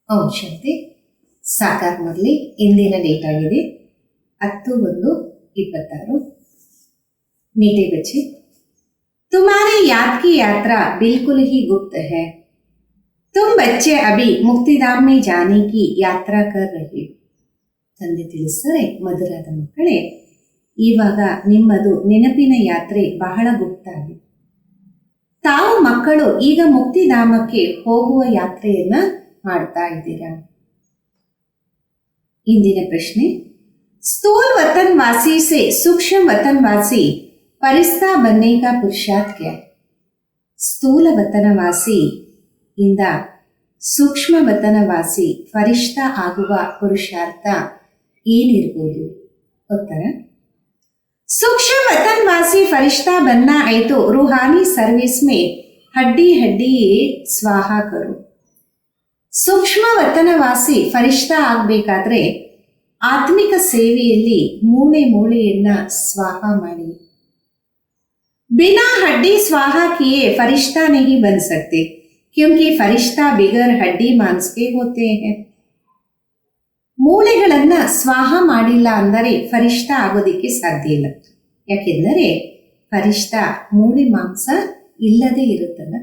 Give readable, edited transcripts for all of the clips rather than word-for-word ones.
ಓಂ ಶಾಂತಿ. ಸಾಕಾರ ಮುರಳಿ. ಇಂದಿನ ಡೇಟ್ ಆಗಿದೆ 10/1/26. मीठे बच्चे, तुम्हारी याद की यात्रा बिल्कुल ही गुप्त है. तुम बच्चे अभी मुक्तिधाम में जाने की यात्रा कर रहे हो. ತಂದೆ ತಿಳಿಸ್ತಾರೆ, ಮಧುರಾದ ಮಕ್ಕಳೇ, ಇವಾಗ ನಿಮ್ಮದು ನೆನಪಿನ ಯಾತ್ರೆ ಬಹಳ ಗುಪ್ತ ಆಗಿದೆ. ತಾವು ಮಕ್ಕಳು ಈಗ ಮುಕ್ತಿಧಾಮಕ್ಕೆ ಹೋಗುವ ಯಾತ್ರೆಯನ್ನ ಮಾಡ್ತಾ ಇದ್ದೀರಾ. ಇಂದಿನ ಪ್ರಶ್ನೆ, ಸ್ಥೂल वतनवासी से सूक्ष्म वतनवासी फरिश्ता बनने का पुरुषार्थ क्या है? ಸ್ಥೂಲ ವತನವಾಸಿ ಇಂದ ಸೂಕ್ಷ್ಮ ವತನವಾಸಿ ಫರಿಷ್ಠ ಆಗುವ ಪುರುಷಾರ್ಥ ಏನಿರ್ಬೋದು? ಉತ್ತರ, सूक्ष्म वतनवासी फरिश्ता बनना है तो रूहानी सर्विस में हड्डी हड्डी स्वाहा करो. ಸೂಕ್ಷ್ಮ ವತನವಾಸಿ ಫರಿಷ್ಠ ಆಗಬೇಕಾದ್ರೆ ಆತ್ಮಿಕ ಸೇವೆಯಲ್ಲಿ ಮೂಳೆ ಮೂಳೆಯನ್ನ ಸ್ವಾಹ ಮಾಡಿ. बिना हड्डी स्वाहा किए फरिश्ता नहीं बन सकते, क्योंकि फरिश्ता बिगर हड्डी मांस के होते हैं. ಮೂಳೆಗಳನ್ನ ಸ್ವಾಹ ಮಾಡಿಲ್ಲ ಅಂದರೆ ಫರಿಷ್ಠ ಆಗೋದಿಕ್ಕೆ ಸಾಧ್ಯ ಇಲ್ಲ. ಯಾಕೆಂದರೆ ಫರಿಷ್ಠ ಮೂಳೆ ಮಾಂಸ ಇಲ್ಲದೆ ಇರುತ್ತಲ್ಲ.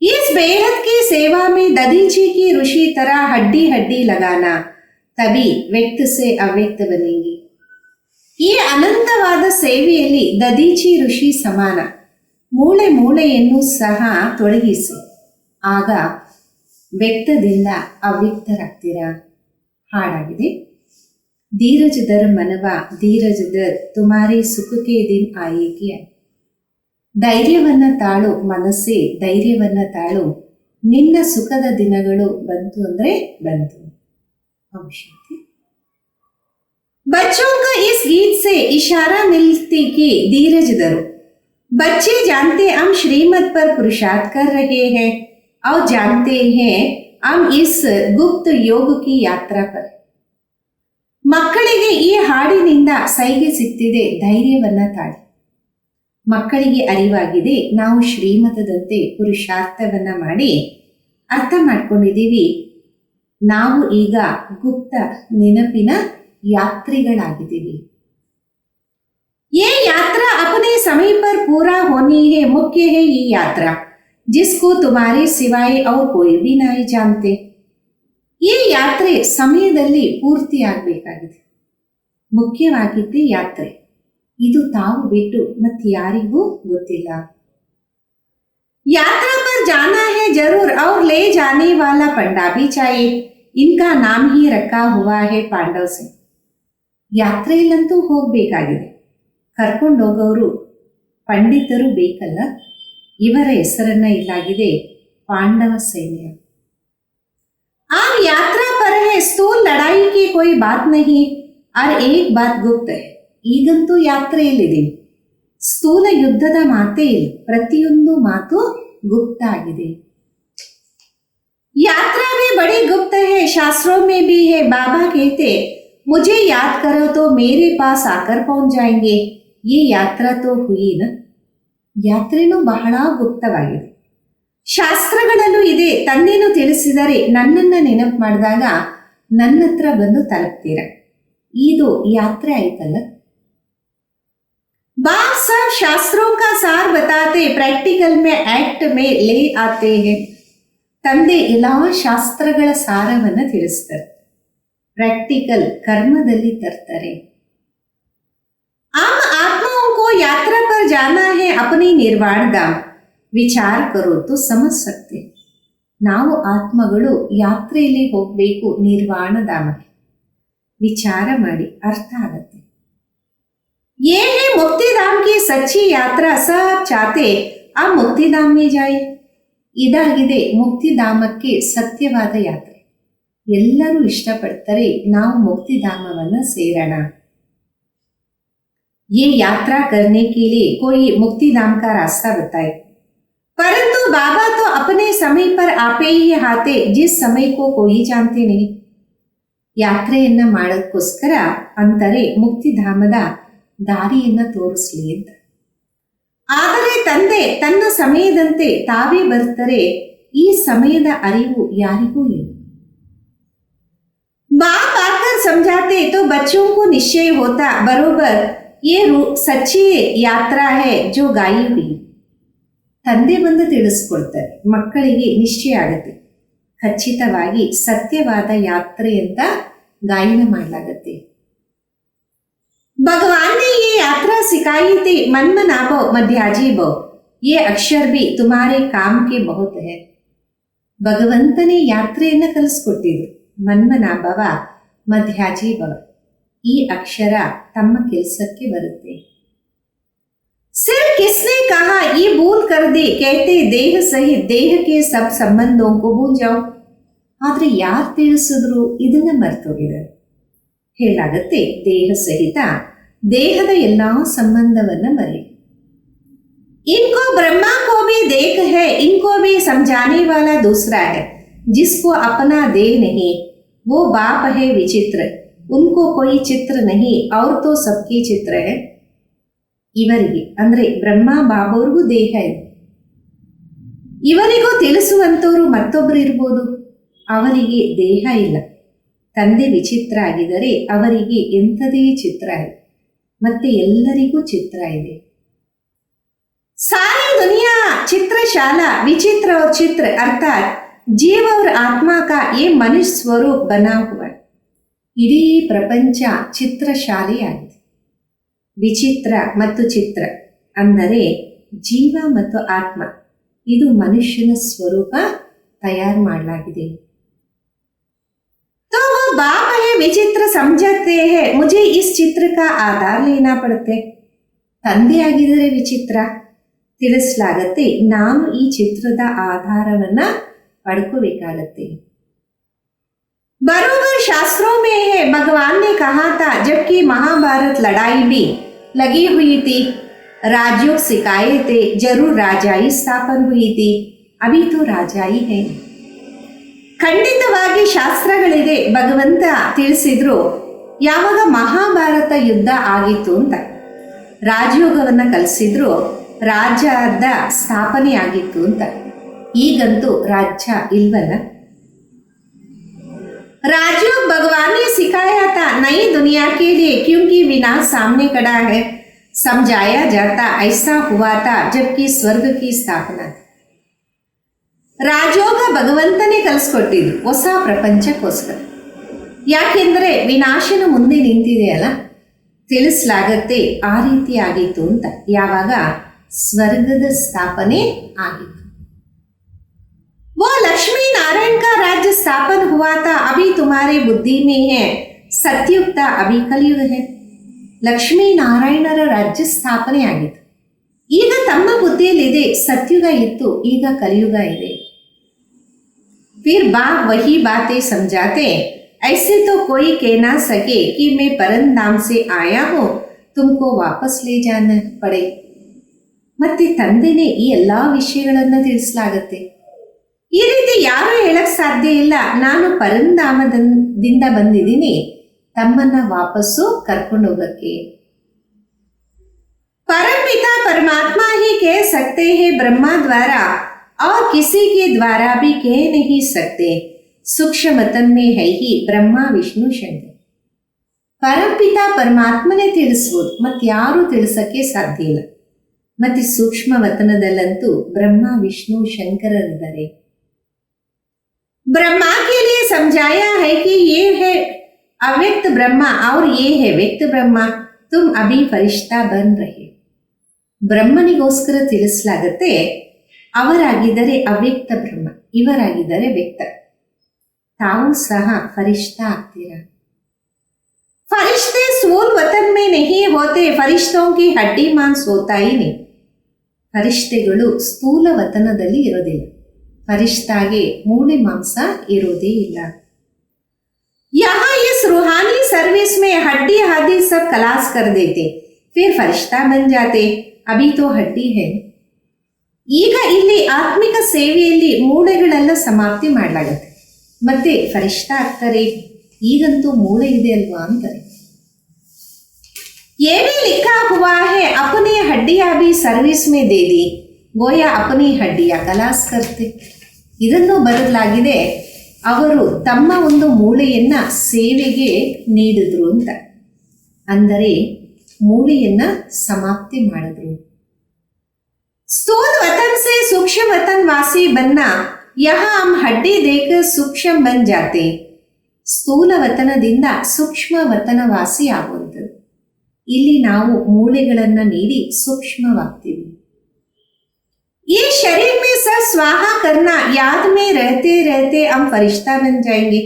इस बेहद की सेवा में दधीची की ऋषि तरह हड्डी हड्डी लगाना, तभी व्यक्त से अव्यक्त बनेंगे. ಈ ಅನಂತವಾದ ಸೇವೆಯಲ್ಲಿ ದಧೀಚಿ ಋಷಿ ಸಮಾನ. ಮೂಳೆ ಮೂಳೆಯನ್ನು ಸಹ ತೊಡಗಿಸಿ, ಆಗ ವ್ಯಕ್ತದಿಂದ ಅವ್ಯಕ್ತರಾಗ್ತೀರಾ. ಹಾಡಾಗಿದೆ. ಧೀರಜ ದರ್ ಮನವ ಧೀರಜ ದರ್ ತುಮಾರಿ ಸುಖಕ್ಕೆ ದಿನ್ ಆಯೇಕಿ. ಧೈರ್ಯವನ್ನ ತಾಳು ಮನಸ್ಸೇ, ಧೈರ್ಯವನ್ನ ತಾಳು, ನಿನ್ನ ಸುಖದ ದಿನಗಳು ಬಂತು ಅಂದ್ರೆ ಬಂತು. ಶಾಂತಿ. बच्चों का इस गीत से इशारा मिलती कि धीरज धरो. बच्चे जानते हम श्रीमत पर पुरुषार्थ कर रहे हैं और जानते हैं हम इस गुप्त योग की यात्रा पर. ಮಕ್ಕಳಿಗೆ ಈ ಹಾಡಿನಿಂದ ಸೈಗೆ ಸಿಗ್ತಿದೆ, ಧೈರ್ಯವನ್ನ ತಾಳಿ. ಮಕ್ಕಳಿಗೆ ಅರಿವಾಗಿದೆ, ನಾವು ಶ್ರೀಮತದಂತೆ ಪುರುಷಾರ್ಥವನ್ನ ಮಾಡಿ ಅರ್ಥ ಮಾಡ್ಕೊಂಡಿದ್ದೀವಿ, ನಾವು ಈಗ ಗುಪ್ತ ನೆನಪಿನ यात्रिಗಳಾಗಿದ್ದೀವಿ. ये यात्रा अपने समय पर पूरा होनी है. मुख्य है ये यात्रा जिसको तुम्हारे सिवाय और कोई भी नहीं जानते. ಈ ಯಾತ್ರೆ ಸಮಯದಲ್ಲಿ ಪೂರ್ತಿ ಆಗಬೇಕಾಗಿದೆ. ಮುಖ್ಯವಾಗಿದ್ದೇ ಯಾತ್ರೆ, ಇದು ತಾವು ಬಿಟ್ಟು ಮತ್ತೆ ಯಾರಿಗೂ ಗೊತ್ತಿಲ್ಲ. यात्रा पर जाना है जरूर और ले जाने वाला पंडा भी चाहिए. इनका नाम ही रखा हुआ है पांडव से. ಯಾತ್ರೆಯಲ್ಲಂತೂ ಹೋಗಬೇಕಾಗಿದೆ, ಕರ್ಕೊಂಡು ಹೋಗೋರು ಪಂಡಿತರು ಬೇಕಲ್ಲ. ಇವರ ಹೆಸರನ್ನ ಇಲ್ಲಾಗಿದೆ ಪಾಂಡವ ಸೈನ್ಯ. आप यात्रा पर है, स्थूल लड़ाई की कोई बात नहीं और एक बात गुप्त है. ಈಗಂತೂ ಯಾತ್ರೆಯಲ್ಲಿದೆ, ಸ್ಥೂಲ ಯುದ್ಧದ ಮಾತೇ ಇಲ್ಲ, ಪ್ರತಿಯೊಂದು ಮಾತು ಗುಪ್ತ ಆಗಿದೆ. यात्रा भी बड़ी गुप्त है, शास्त्रों में भी है. बाबा कहते मुझे याद करो तो मेरे पास आकर पहुंच जाएंगे. ये यात्रा तो हुई ना. ಯಾತ್ರೆನೂ ಬಹಳ ಗುಪ್ತವಾಗಿದೆ. ಶಾಸ್ತ್ರಗಳಲ್ಲೂ ಇದೆ, ತಂದೆನೂ ತಿಳಿಸಿದರೆ ನನ್ನನ್ನ ನೆನಪು ಮಾಡಿದಾಗ ನನ್ನ ಹತ್ರ ಬಂದು ತಲುಪ್ತೀರ. ಇದು ಯಾತ್ರೆ ಆಯ್ತಲ್ಲ. बाप सब शास्त्रों का सार बताते, प्रैक्टिकल में एक्ट में ले आते हैं. ತಂದೆ ಎಲ್ಲಾ ಶಾಸ್ತ್ರಗಳ ಸಾರವನ್ನು ತಿಳಿಸ್ತಾರೆ, प्रैक्टिकल कर्मದಲ್ಲಿ ತರ್ತಾರೆ. हम आत्माओं को यात्रा पर जाना है अपनी निर्वाण धाम. विचार करो तो समझ सकते. ನಾವು ಆತ್ಮಗಳು ಯಾತ್ರೆಯಲ್ಲಿ ಹೋಗಬೇಕು ನಿರ್ವಾಣ ಧಾಮಕ್ಕೆ. ವಿಚಾರ ಮಾಡಿ ಅರ್ಥ ಆಗತ್ತೆ. ये है मुक्तिधाम की सच्ची यात्रा. सब चाहते हम मुक्तिधाम में जाए. ಇದಾಗಿದೆ ಮುಕ್ತಿಧಾಮಕ್ಕೆ ಸತ್ಯವಾದ ಯಾತ್ರೆ. ಎಲ್ಲರೂ ಇಷ್ಟಪಡ್ತಾರೆ ನಾವು ಮುಕ್ತಿಧಾಮವನ್ನ ಸೇರೋಣ. ये यात्रा करने के लिए कोई मुक्तिधाम का रास्ता बताए, परंतु बाबा तो अपने समय पर आपे ही आते, जिस समय को कोई जानते नहीं. ಯಾತ್ರೆಯನ್ನ ಮಾಡೋಕ್ಕೋಸ್ಕರ ಅಂತಾರೆ ಮುಕ್ತಿಧಾಮದ ದಾರಿಯನ್ನ ತೋರಿಸ್ಲಿ ಅಂತ. ಆದರೆ ತಂದೆ ತನ್ನ ಸಮಯದಂತೆ ತಾವೇ ಬರ್ತಾರೆ, ಈ ಸಮಯದ ಅರಿವು ಯಾರಿಗೂ ಇಲ್ಲ. बाप आकर समझाते तो बच्चों को निश्चय होता बरोबर ये सच्ची यात्रा है जो गाई हुई. ತಂದೆ ಬಂದು ತಿಳಿಸ್ಕೊಡ್ತಾರೆ, ಮಕ್ಕಳಿಗೆ ನಿಶ್ಚಯ ಆಗುತ್ತೆ, ಖಚಿತವಾಗಿ ಸತ್ಯವಾದ ಯಾತ್ರೆ ಅಂತ ಗಾಯನ ಮಾಡಲಾಗತ್ತೆ. भगवान ने ये यात्रा सिखाई थी मन मनाभो मध्याजी भव, ये अक्षर भी तुम्हारे काम के बहुत है. ಭಗವಂತನೇ ಯಾತ್ರೆಯನ್ನು ಕಲಿಸ್ಕೊಟ್ಟಿದ್ರು. ಮನ್ಮನಾಭವ ಮಧ್ಯಾಜಿ ಭವ, ಈ ಅಕ್ಷರ ತಮ್ಮ ಕೆಲಸಕ್ಕೆ ಬರುತ್ತೆ. सिर्फ किसने कहा ये भूल कर दे, कहते देह सहित देह के सब संबंधों को भूल जाओ. ಆದ್ರೆ ಯಾರು ತಿಳಿಸಿದ್ರು ಇದನ್ನ ಮರ್ತೋಗಿದ್ದಾರೆ. ಹೇಳಾಗತ್ತೆ, ದೇಹ ಸಹಿತ ದೇಹದ ಎಲ್ಲಾ ಸಂಬಂಧವನ್ನ ಮರಿ. इनको ब्रह्मा को भी देख है, इनको भी समझाने वाला दूसरा है, जिसको अपना देह नहीं वो बाप है विचित्र, उनको कोई चित्र नहीं और तो सबके चित्र है. ಇವರಿಗೆ ಅಂದ್ರೆ ಬ್ರಹ್ಮ ಬಾಬವ್ರಿಗೂ ದೇಹ ಇದೆ, ಇವರಿಗೂ ತಿಳಿಸುವಂತವರು ಮತ್ತೊಬ್ಬರು ಇರ್ಬೋದು, ಅವರಿಗೆ ದೇಹ ಇಲ್ಲ. ತಂದೆ ವಿಚಿತ್ರ ಆಗಿದರೆ ಅವರಿಗೆ ಎಂಥದೇ ಚಿತ್ರ ಇದೆ, ಮತ್ತೆ ಎಲ್ಲರಿಗೂ ಚಿತ್ರ ಇದೆ. सारी दुनिया चित्रशाला विचित्र और चित्र अर्थात जीव और आत्मा का ये मनुष्य स्वरूप बना हुआ है. ಇಡೀ ಪ್ರಪಂಚ ಚಿತ್ರಶಾಲೆಯಾಗಿದೆ. ವಿಚಿತ್ರ ಮತ್ತು ಚಿತ್ರ ಅಂದರೆ ಜೀವ ಮತ್ತು ಆತ್ಮ, ಇದು ಮನುಷ್ಯನ ಸ್ವರೂಪ ತಯಾರು ಮಾಡಲಾಗಿದೆ. तो वो बाप है विचित्र समझते हैं, मुझे इस चित्र का आधार लेना पड़ते. ತಂದೆ ಆಗಿದರೆ ವಿಚಿತ್ರ ತಿಳಿಸಲಾಗತ್ತೆ, ನಾನು ಈ ಚಿತ್ರದ ಆಧಾರವನ್ನ ಪಡ್ಕೋಬೇಕಾಗತ್ತೆ. बरोबर शास्त्रों में है, भगवान ने कहा था जबकि महाभारत लड़ाई भी लगी हुई थी, राजयोग सिखाए थे, जरूर राजाई स्थापन हुई थी, अभी तो राजाई है. ಖಂಡಿತವಾಗಿ ಶಾಸ್ತ್ರಗಳಿದೆ, ಭಗವಂತ ತಿಳಿಸಿದ್ರು ಯಾವಾಗ ಮಹಾಭಾರತ ಯುದ್ಧ ಆಗಿತ್ತು ಅಂತ, ರಾಜಯೋಗವನ್ನ ಕಲಿಸಿದ್ರು, ರಾಜ್ಯದ ಸ್ಥಾಪನೆ ಆಗಿತ್ತು ಅಂತ. ಈಗಂತೂ ರಾಜ್ಯ ಇಲ್ವಲ್ಲ. राजयोग भगवान ने सिखाया था नई दुनिया के लिए, क्योंकि विनाश सामने खड़ा है, समझाया जाता ऐसा हुआ था जबकि स्वर्ग की स्थापना. ರಾಜಯೋಗ ಭಗವಂತನೇ ಕಲಿಸ್ಕೊಟ್ಟಿದ್ರು ಹೊಸ ಪ್ರಪಂಚಕ್ಕೋಸ್ಕರ. ಯಾಕೆಂದ್ರೆ ವಿನಾಶನ ಮುಂದೆ ನಿಂತಿದೆಯಲ್ಲ, ತಿಳಿಸಲಾಗತ್ತೆ ಆ ರೀತಿ ಆಗಿತ್ತು ಅಂತ ಯಾವಾಗ ಸ್ವರ್ಗದ ಸ್ಥಾಪನೆ ಆಗಿತ್ತು. वो लक्ष्मी नारायण का राज्य स्थापन हुआ था, अभी तुम्हारे बुद्धि में है, सतयुग था अभी कलयुग है. ಲಕ್ಷ್ಮೀ ನಾರಾಯಣರ ರಾಜ್ಯ ಸ್ಥಾಪನೆ ಆಗಿತ್ತು, ಈಗ ತಮ್ಮ ಬುದ್ಧಿಯಲ್ಲಿದೆ. ಸತ್ಯುಗ ಇತ್ತು, ಈಗ ಕಲಿಯುಗ ಇದೆ. फिर बाप वही बातें समझाते, ऐसे तो कोई कह ना सके कि मैं परमधाम से आया हूँ, तुमको वापस ले जाना पड़े. ಮತ್ತೆ ತಂದೆನೇ ಈ ಎಲ್ಲಾ ವಿಷಯಗಳನ್ನ ತಿಳಿಸಲಾಗತ್ತೆ. ಈ ರೀತಿ ಯಾರು ಹೇಳಕ್ ಸಾಧ್ಯ ಇಲ್ಲ, ನಾನು ಪರಂಧಾಮದಿಂದ ಬಂದಿದ್ದೀನಿ, ತಮ್ಮನ್ನ ವಾಪಸ್ಸು ಕರ್ಕೊಂಡು ಹೋಗಕ್ಕೆ. परमपिता परमात्मा ही कह सकते हैं ब्रह्मा द्वारा, और किसी के द्वारा भी कह नहीं सकते. सूक्ष्म वतन में है ही ब्रह्मा विष्णु शंकर. ಪರಮಪಿತ ಪರಮಾತ್ಮನೇ ತಿಳಿಸ್ಬೋದು, ಮತ್ತಾರು ತಿಳಿಸಕ್ಕೆ ಸಾಧ್ಯ ಇಲ್ಲ. ಮತ್ತೆ ಸೂಕ್ಷ್ಮ ವತನದಲ್ಲಂತೂ ಬ್ರಹ್ಮ ವಿಷ್ಣು ಶಂಕರರಿದ್ದಾರೆ. ब्रह्मा के लिए समझाया है कि ये है अव्यक्त ब्रह्मा और ये है व्यक्त ब्रह्मा, तुम अभी फरिश्ता बन रहे. ಬ್ರಹ್ಮನಿಗೋಸ್ಕರ ತಿಳಿಸಲಾಗತ್ತೆ, ಅವರಾಗಿದ್ದರೆ ಅವ್ಯಕ್ತ ಬ್ರಹ್ಮ, ಇವರಾಗಿದ್ದರೆ ವ್ಯಕ್ತ, ತಾವು ಸಹ ಫರಿಷ್ಠಾ ಆಗ್ತೀರಾ. फरिश्ते स्थूल वतन में नहीं होते, फरिश्तों की हड्डी मांस होता ही नहीं. ಫರಿಷ್ಠೆಗಳು ಸ್ಥೂಲ ವತನದಲ್ಲಿ ಇರೋದಿಲ್ಲ, ಫರಿಷ್ಠಾಗೆ ಮೂಳೆ ಮಾಂಸ ಇರೋದೇ ಇಲ್ಲ. यहाँ इस रूहानी सर्विस में हड्डी आदि सब खलास कर देते, फिर फरिश्ता बन जाते, अभी तो हड्डी है. ಈಗ ಇಲ್ಲಿ ಆತ್ಮಿಕ ಸೇವೆಯಲ್ಲಿ ಮೂಳೆಗಳೆಲ್ಲ ಸಮಾಪ್ತಿ ಮಾಡಲಾಗತ್ತೆ, ಮತ್ತೆ ಫರಿಷ್ಠ ಆಗ್ತಾರೆ. ಈಗಂತೂ ಮೂಳೆ ಇದೆ ಅಲ್ವಾ ಅಂತಾರೆ. ये भी लिखा हुआ है अपनी हड्डियां भी सर्विस में दे दी, गोया अपनी हड्डियां खलास करते. ಇದನ್ನು ಬರೆಯಲಾಗಿದೆ, ಅವರು ತಮ್ಮ ಒಂದು ಮೂಳೆಯನ್ನ ಸೇವೆಗೆ ನೀಡಿದ್ರು ಅಂತ. ಅಂದರೆ ಮೂಳೆಯನ್ನ ಸಮಾಪ್ತಿ ಮಾಡಿದ್ರು. ಸ್ಥೂಲ ವತನ್ ಸೆ ಸೂಕ್ಷ್ಮ ವತನ್ ವಾಸಿ ಬನ್ನ ಯಹ ಹಮ್ ಹಡ್ಡಿ ದೇಕ ಸೂಕ್ಷ್ಮ ಬನ್ ಜಾತೆ. ಸ್ಥೂಲ ವತನದಿಂದ ಸೂಕ್ಷ್ಮ ವತನವಾಸಿ ಆಗುವಂಥದ್ದು. ಇಲ್ಲಿ ನಾವು ಮೂಳೆಗಳನ್ನ ನೀಡಿ ಸೂಕ್ಷ್ಮವಾಗ್ತೀವಿ. ಈ ಶರೀರ में सब स्वाहा करना याद में रहते रहते हम फरिश्ता बन जाएंगे.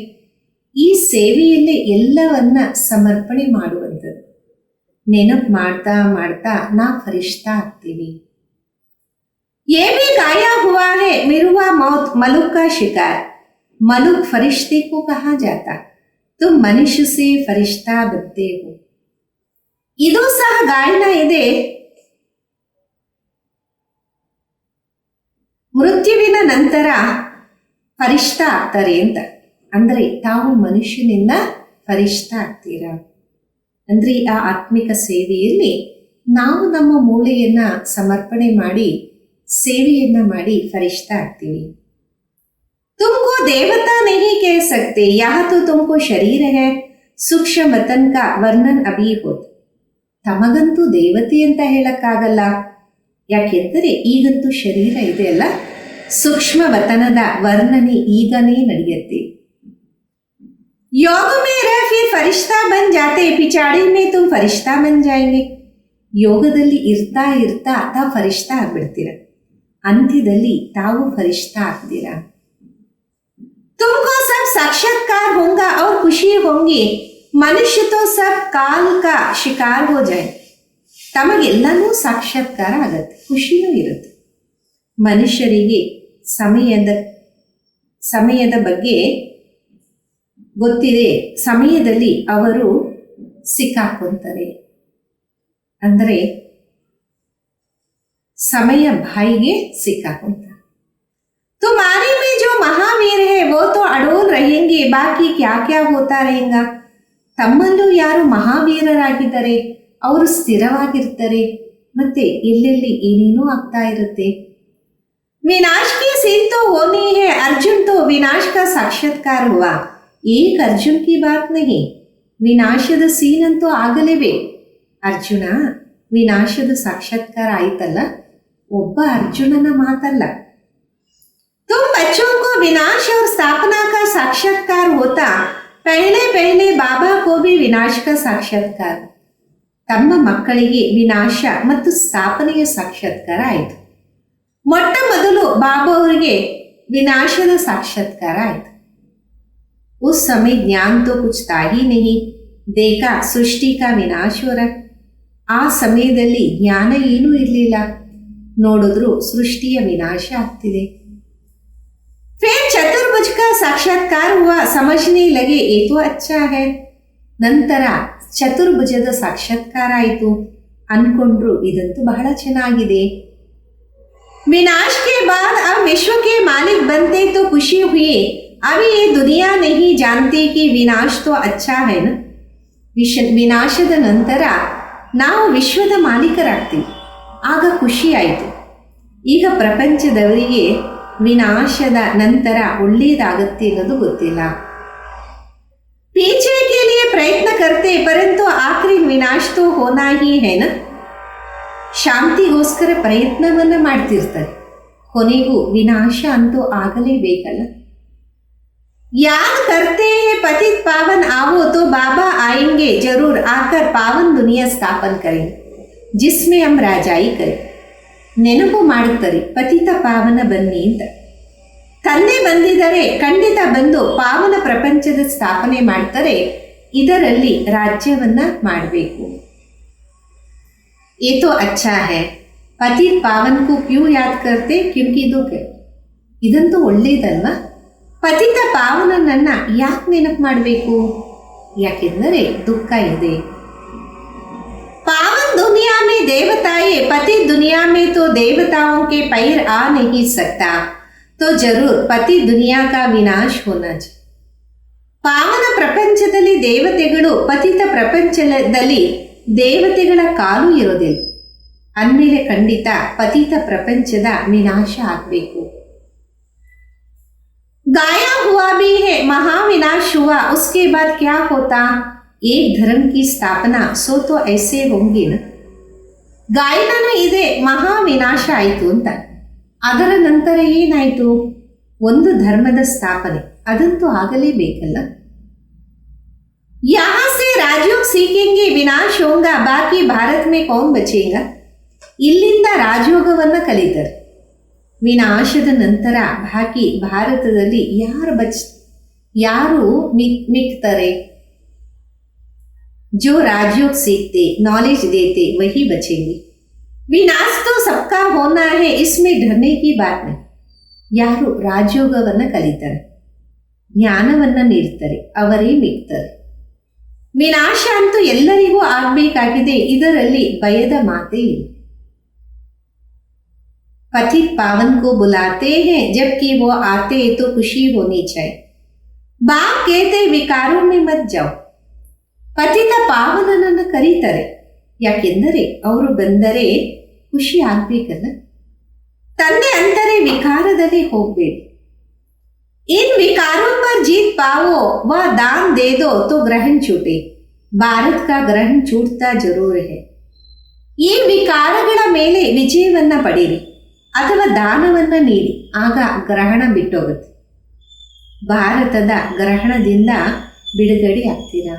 ಈ ಸೇವೆಯಲ್ಲಿ ಎಲ್ಲವನ್ನ ಸಮರ್ಪಣೆ ಮಾಡುವಂಥದ್ದು. ನೆನಪು ಮಾಡ್ತಾ ಮಾಡ್ತಾ ನಾ ಫರಿಶ್ತಾ ಆಗ್ತೀವಿ. ये भी गाया हुआ है मिरुआ मौत मलुक का शिकार. मलुक फरिश्ते को कहा जाता. तुम मनुष्य से फरिश्ता बनते हो. ಇದು ಸಹ ಗಾಯನ ಇದೆ. ಮೃತ್ಯುವಿನ ನಂತರ ಫರಿಶ್ತಾ ಆಗ್ತಾರೆ ಅಂತ. ಅಂದ್ರೆ ತಾವು ಮನುಷ್ಯನಿಂದ ಫರಿಶ್ತಾ ಆಗ್ತೀರಾ. ಅಂದ್ರೆ ಆ ಆತ್ಮಿಕ ಸೇವೆಯಲ್ಲಿ ನಾವು ನಮ್ಮ ಮೂಳೆಯನ್ನ ಸಮರ್ಪಣೆ ಮಾಡಿ ಸೇವೆಯನ್ನ ಮಾಡಿ ಫರಿಶ್ತಾ ಆಗ್ತೀವಿ. तुमको देवता नहीं कह सकते, यह तो तुमको शरीर है. ಸೂಕ್ಷ್ಮ ವತನ್ ಕಾ ವರ್ಣನ್ ಅಭಿ ಹೋತ್. ತಮಗಂತೂ ದೇವತೆ ಅಂತ ಹೇಳಕ್ಕಾಗಲ್ಲ, ಯಾಕೆಂದರೆ ಈಗಂತೂ ಶರೀರ ಇದೆ ಅಲ್ಲ. ಸೂಕ್ಷ್ಮ ವತನದ ವರ್ಣನೆ ಈಗನೇ ನಡೆಯುತ್ತೆ. ಯೋಗ ಮೇ ರಹ ಫಿರ್ ಫರಿಶ್ತಾ ಬನ್ ಜಾತೆ, ಪಿಚಾಡಿ ಮೇ ತುಮ್ ಫರಿಶ್ತಾ ಬನ್ ಜಾಯೆಂಗೆ. ಯೋಗದಲ್ಲಿ ಇರ್ತಾ ಇರ್ತಾ ತಾವು ಫರಿಶ್ತಾ ಆಗ್ಬಿಡ್ತೀರ, ಅಂತ್ಯದಲ್ಲಿ ತಾವು ಫರಿಶ್ತಾ ಆಗ್ತೀರಾ. तुमको सब साक्षात्कार होगा और खुशी होंगी. मनुष्य तो सब काल का शिकार हो जाए. ತಮಗೆಲ್ಲನೂ ಸಾಕ್ಷಾತ್ಕಾರ ಆಗತ್ತೆ, ಖುಷಿನೂ ಇರುತ್ತೆ. ಮನುಷ್ಯರಿಗೆ ಸಮಯದ ಬಗ್ಗೆ ಗೊತ್ತಿದೆ. ಸಮಯದಲ್ಲಿ ಅವರು ಸಿಕ್ಕಾಕೊಂತಾರೆ. ಅಂದರೆ ಸಮಯ ಬಾಯಿಗೆ ಸಿಕ್ಕಾಕೊಂತಾರೆ. तुम्हारे में जो महावीर है वो तो अड़ोल रहेंगे, बाकी क्या क्या होता रहेगा. ತಮ್ಮಲ್ಲೂ ಯಾರು ಮಹಾವೀರರಾಗಿದ್ದಾರೆ ಅವರು ಸ್ಥಿರವಾಗಿರ್ತಾರೆ, ಮತ್ತೆ ಎಲ್ಲೆಲ್ಲಿ ಏನೇನೋ ಆಗ್ತಾ ಇರುತ್ತೆ. विनाश की सीन तो होनी है, अर्जुन तो विनाश का साक्षात्कार हुआ. एक अर्जुन की बात नहीं, ವಿನಾಶದ ಸೀನ್ ಅಂತೂ ಆಗಲೇಬೇಕು. ಅರ್ಜುನ ವಿನಾಶದ ಸಾಕ್ಷಾತ್ಕಾರ ಆಯ್ತಲ್ಲ, ಒಬ್ಬ ಅರ್ಜುನನ ಮಾತಲ್ಲ. तुम बच्चों को विनाश और स्थापना का साक्षात्कार होता, पहले पहले बाबा को भी विनाश का साक्षात्कार. ತಮ್ಮ ಮಕ್ಕಳಿಗೆ ವಿನಾಶ ಮತ್ತು ಸ್ಥಾಪನೆಯ ಸಾಕ್ಷಾತ್ಕಾರ ಆಯಿತು. ಮೊಟ್ಟ ಮೊದಲು ಬಾಬಾ ಅವರಿಗೆ ವಿನಾಶದ ಸಾಕ್ಷಾತ್ಕಾರ ಆಯಿತು. उस समय ज्ञान तो कुछ था ही नहीं, देखा सृष्टि का विनाश हो रहा. ಆ ಸಮಯದಲ್ಲಿ ಜ್ಞಾನ ಏನೂ ಇರಲಿಲ್ಲ, ನೋಡಿದ್ರು ಸೃಷ್ಟಿಯ ವಿನಾಶ ಆಗ್ತಿದೆ. फिर चतुर्भुज का साक्षात्कार हुआ, समझने लगे ये तो अच्छा है. ನಂತರ ಚತುರ್ಭುಜದ ಸಾಕ್ಷಾತ್ಕಾರ ಆಯಿತು, ಅನ್ಕೊಂಡ್ರು ಇದಂತೂ ಬಹಳ ಚೆನ್ನಾಗಿದೆ. विनाश के बाद अब विश्व के मालिक बनते तो खुशी हुई. अभी ये दुनिया नहीं जानती कि विनाश तो अच्छा है ना. ವಿನಾಶದ ನಂತರ ನಾವು ವಿಶ್ವದ ಮಾಲೀಕರಾಗ್ತೀವಿ, ಆಗ ಖುಷಿ ಆಯಿತು. ಈಗ ಪ್ರಪಂಚದವರಿಗೆ ವಿನಾಶದ ನಂತರ ಒಳ್ಳೆಯದಾಗತ್ತೆ ಅನ್ನೋದು ಗೊತ್ತಿಲ್ಲ. पीछे के लिए प्रयत्न करते परंतु आखिरी विनाश तो होना ही है ना. ಶಾಂತಿಗೋಸ್ಕರ ಪ್ರಯತ್ನವನ್ನ ಮಾಡ್ತಿರ್ತಾರೆ, ಕೊನೆಗೂ ವಿನಾಶ ಅಂತೂ ಆಗಲೇಬೇಕಲ್ಲ. याद करते हैं पतित पावन आवो तो बाबा आएंगे जरूर, आकर पावन दुनिया स्थापन करें जिसमें हम राजाई करें. ನೆನಪು ಮಾಡುತ್ತಾರೆ, ಪತಿತ ಪಾವನ ಬನ್ನಿ ಅಂತ. ತಂದೆ ಬಂದಿದ್ದಾರೆ, ಖಂಡಿತ ಬಂದು ಪಾವನ ಪ್ರಪಂಚದ ಸ್ಥಾಪನೆ ಮಾಡ್ತಾರೆ, ಇದರಲ್ಲಿ ರಾಜ್ಯವನ್ನ ಮಾಡಬೇಕು. ये तो अच्छा है, ಪತಿತ ಪಾವನ್ को क्यों याद करते, क्योंकि दुख है. ಇದಂತೂ ಒಳ್ಳೇದಲ್ವಾ. ಪತಿತ ಪಾವನನನ್ನ ಯಾಕೆ ನೆನಪು ಮಾಡಬೇಕು, ಯಾಕೆಂದರೆ ದುಃಖ ಇದೆ. पावन दुनिया में देवताएं, पति दुनिया में तो देवताओं के पैर आ नहीं सकता, तो जरूर पति दुनिया का विनाश होना चाहिए. ಪಾವನ ಪ್ರಪಂಚದಲ್ಲಿ ದೇವತೆಗಳು, ಪತಿತ ಪ್ರಪಂಚದಲ್ಲಿ ದೇವತೆಗಳ ಕಾಲು ಇರೋದಿಲ್ಲ. ಅಂದಮೇಲೆ ಖಂಡಿತ ಪತಿತ ಪ್ರಪಂಚದ ವಿನಾಶ ಆಗಬೇಕು. गाया हुआ भी है महाविनाश हुआ उसके बाद क्या होता, एक धर्म की स्थापना सो तो ऐसे होंगी न. ಗಾಯನನೂ ಇದೆ ಮಹಾವಿನಾಶ ಆಯಿತು ಅಂತ. ಅದರ ನಂತರ ಏನಾಯಿತು, ಒಂದು ಧರ್ಮದ ಸ್ಥಾಪನೆ, ಅದಂತೂ ಆಗಲೇಬೇಕಲ್ಲ. यहाँ से राजयोग सीखेंगे विनाश होगा बाकी भारत में कौन बचेगा. ಇಲ್ಲಿಂದ ರಾಜಯೋಗವನ್ನು ಕಲಿತಾರೆ. ವಿನಾಶದ ನಂತರ ಬಾಕಿ ಭಾರತದಲ್ಲಿ ಯಾರು ಮಿಕ್ತಾರೆ. जो राजयोग सीखते नॉलेज देते वही बचेंगे. विनाश तो सबका होना है इसमें डरने की बात नहीं. ಯಾರು ರಾಜಯೋಗವನ್ನು ಕಲಿತಾರೆ, ಜ್ಞಾನವನ್ನು ನೀಡ್ತಾರೆ, ಅವರೇ ಮಿಕ್ತಾರೆ. ವಿನಾಶ ಅಂತೂ ಎಲ್ಲರಿಗೂ ಆಗಬೇಕಾಗಿದೆ, ಇದರಲ್ಲಿ ಭಯದ ಮಾತೇ ಇಲ್ಲ. पथित पावन को बुलाते हैं जबकि वो आते तो खुशी होनी चाहिए. बाप कहते विकारों में मत जाओ. ಪತಿತ ಪಾವನನನ್ನು ಕರೀತಾರೆ, ಯಾಕೆಂದರೆ ಅವರು ಬಂದರೆ ಖುಷಿ ಆಗ್ಬೇಕಲ್ಲ. ತಂದೆ ಅಂತಾರೆ ವಿಕಾರದಲ್ಲಿ ಹೋಗ್ಬೇಡಿ. इन विकारों पर जीत पाओ व दान दे दो तो ग्रहण छूटे. भारत का ग्रहण छूटता जरूर है. ಈ ವಿಕಾರಗಳ ಮೇಲೆ ವಿಜಯವನ್ನ ಪಡೀರಿ ಅಥವಾ ದಾನವನ್ನ ನೀಡಿ, ಆಗ ಗ್ರಹಣ ಬಿಟ್ಟೋಗುತ್ತೆ. ಭಾರತದ ಗ್ರಹಣದಿಂದ ಬಿಡುಗಡೆ ಆಗ್ತೀರಾ.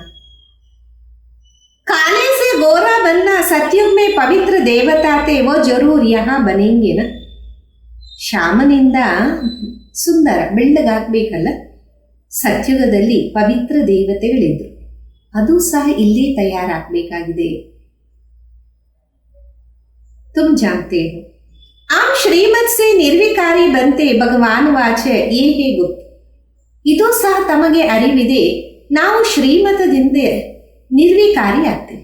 काले से गोरा बनना सतयुग में पवित्र देवता थे वो जरूर यहाँ बनेंगे न. ಶಾಮನಿಂದ ಸುಂದರ ಬೆಳ್ಳಗಾಗಬೇಕಲ್ಲ, ಸತ್ಯುಗದಲ್ಲಿ ಪವಿತ್ರ ದೇವತೆಗಳಿದ್ರು, ಅದು ಸಹ ಇಲ್ಲಿ ತಯಾರಾಗಬೇಕಾಗಿದೆ. तुम जानते हो आप श्रीमत से निर्विकारी बनते भगवान वाचे ये है गुप्त. ಇದು ಸಹ ತಮಗೆ ಅರಿವಿದೆ, ನಾವು ಶ್ರೀಮತದಿಂದ ನಿರ್ವಿಕಾರಿ ಆಗ್ತೇವೆ.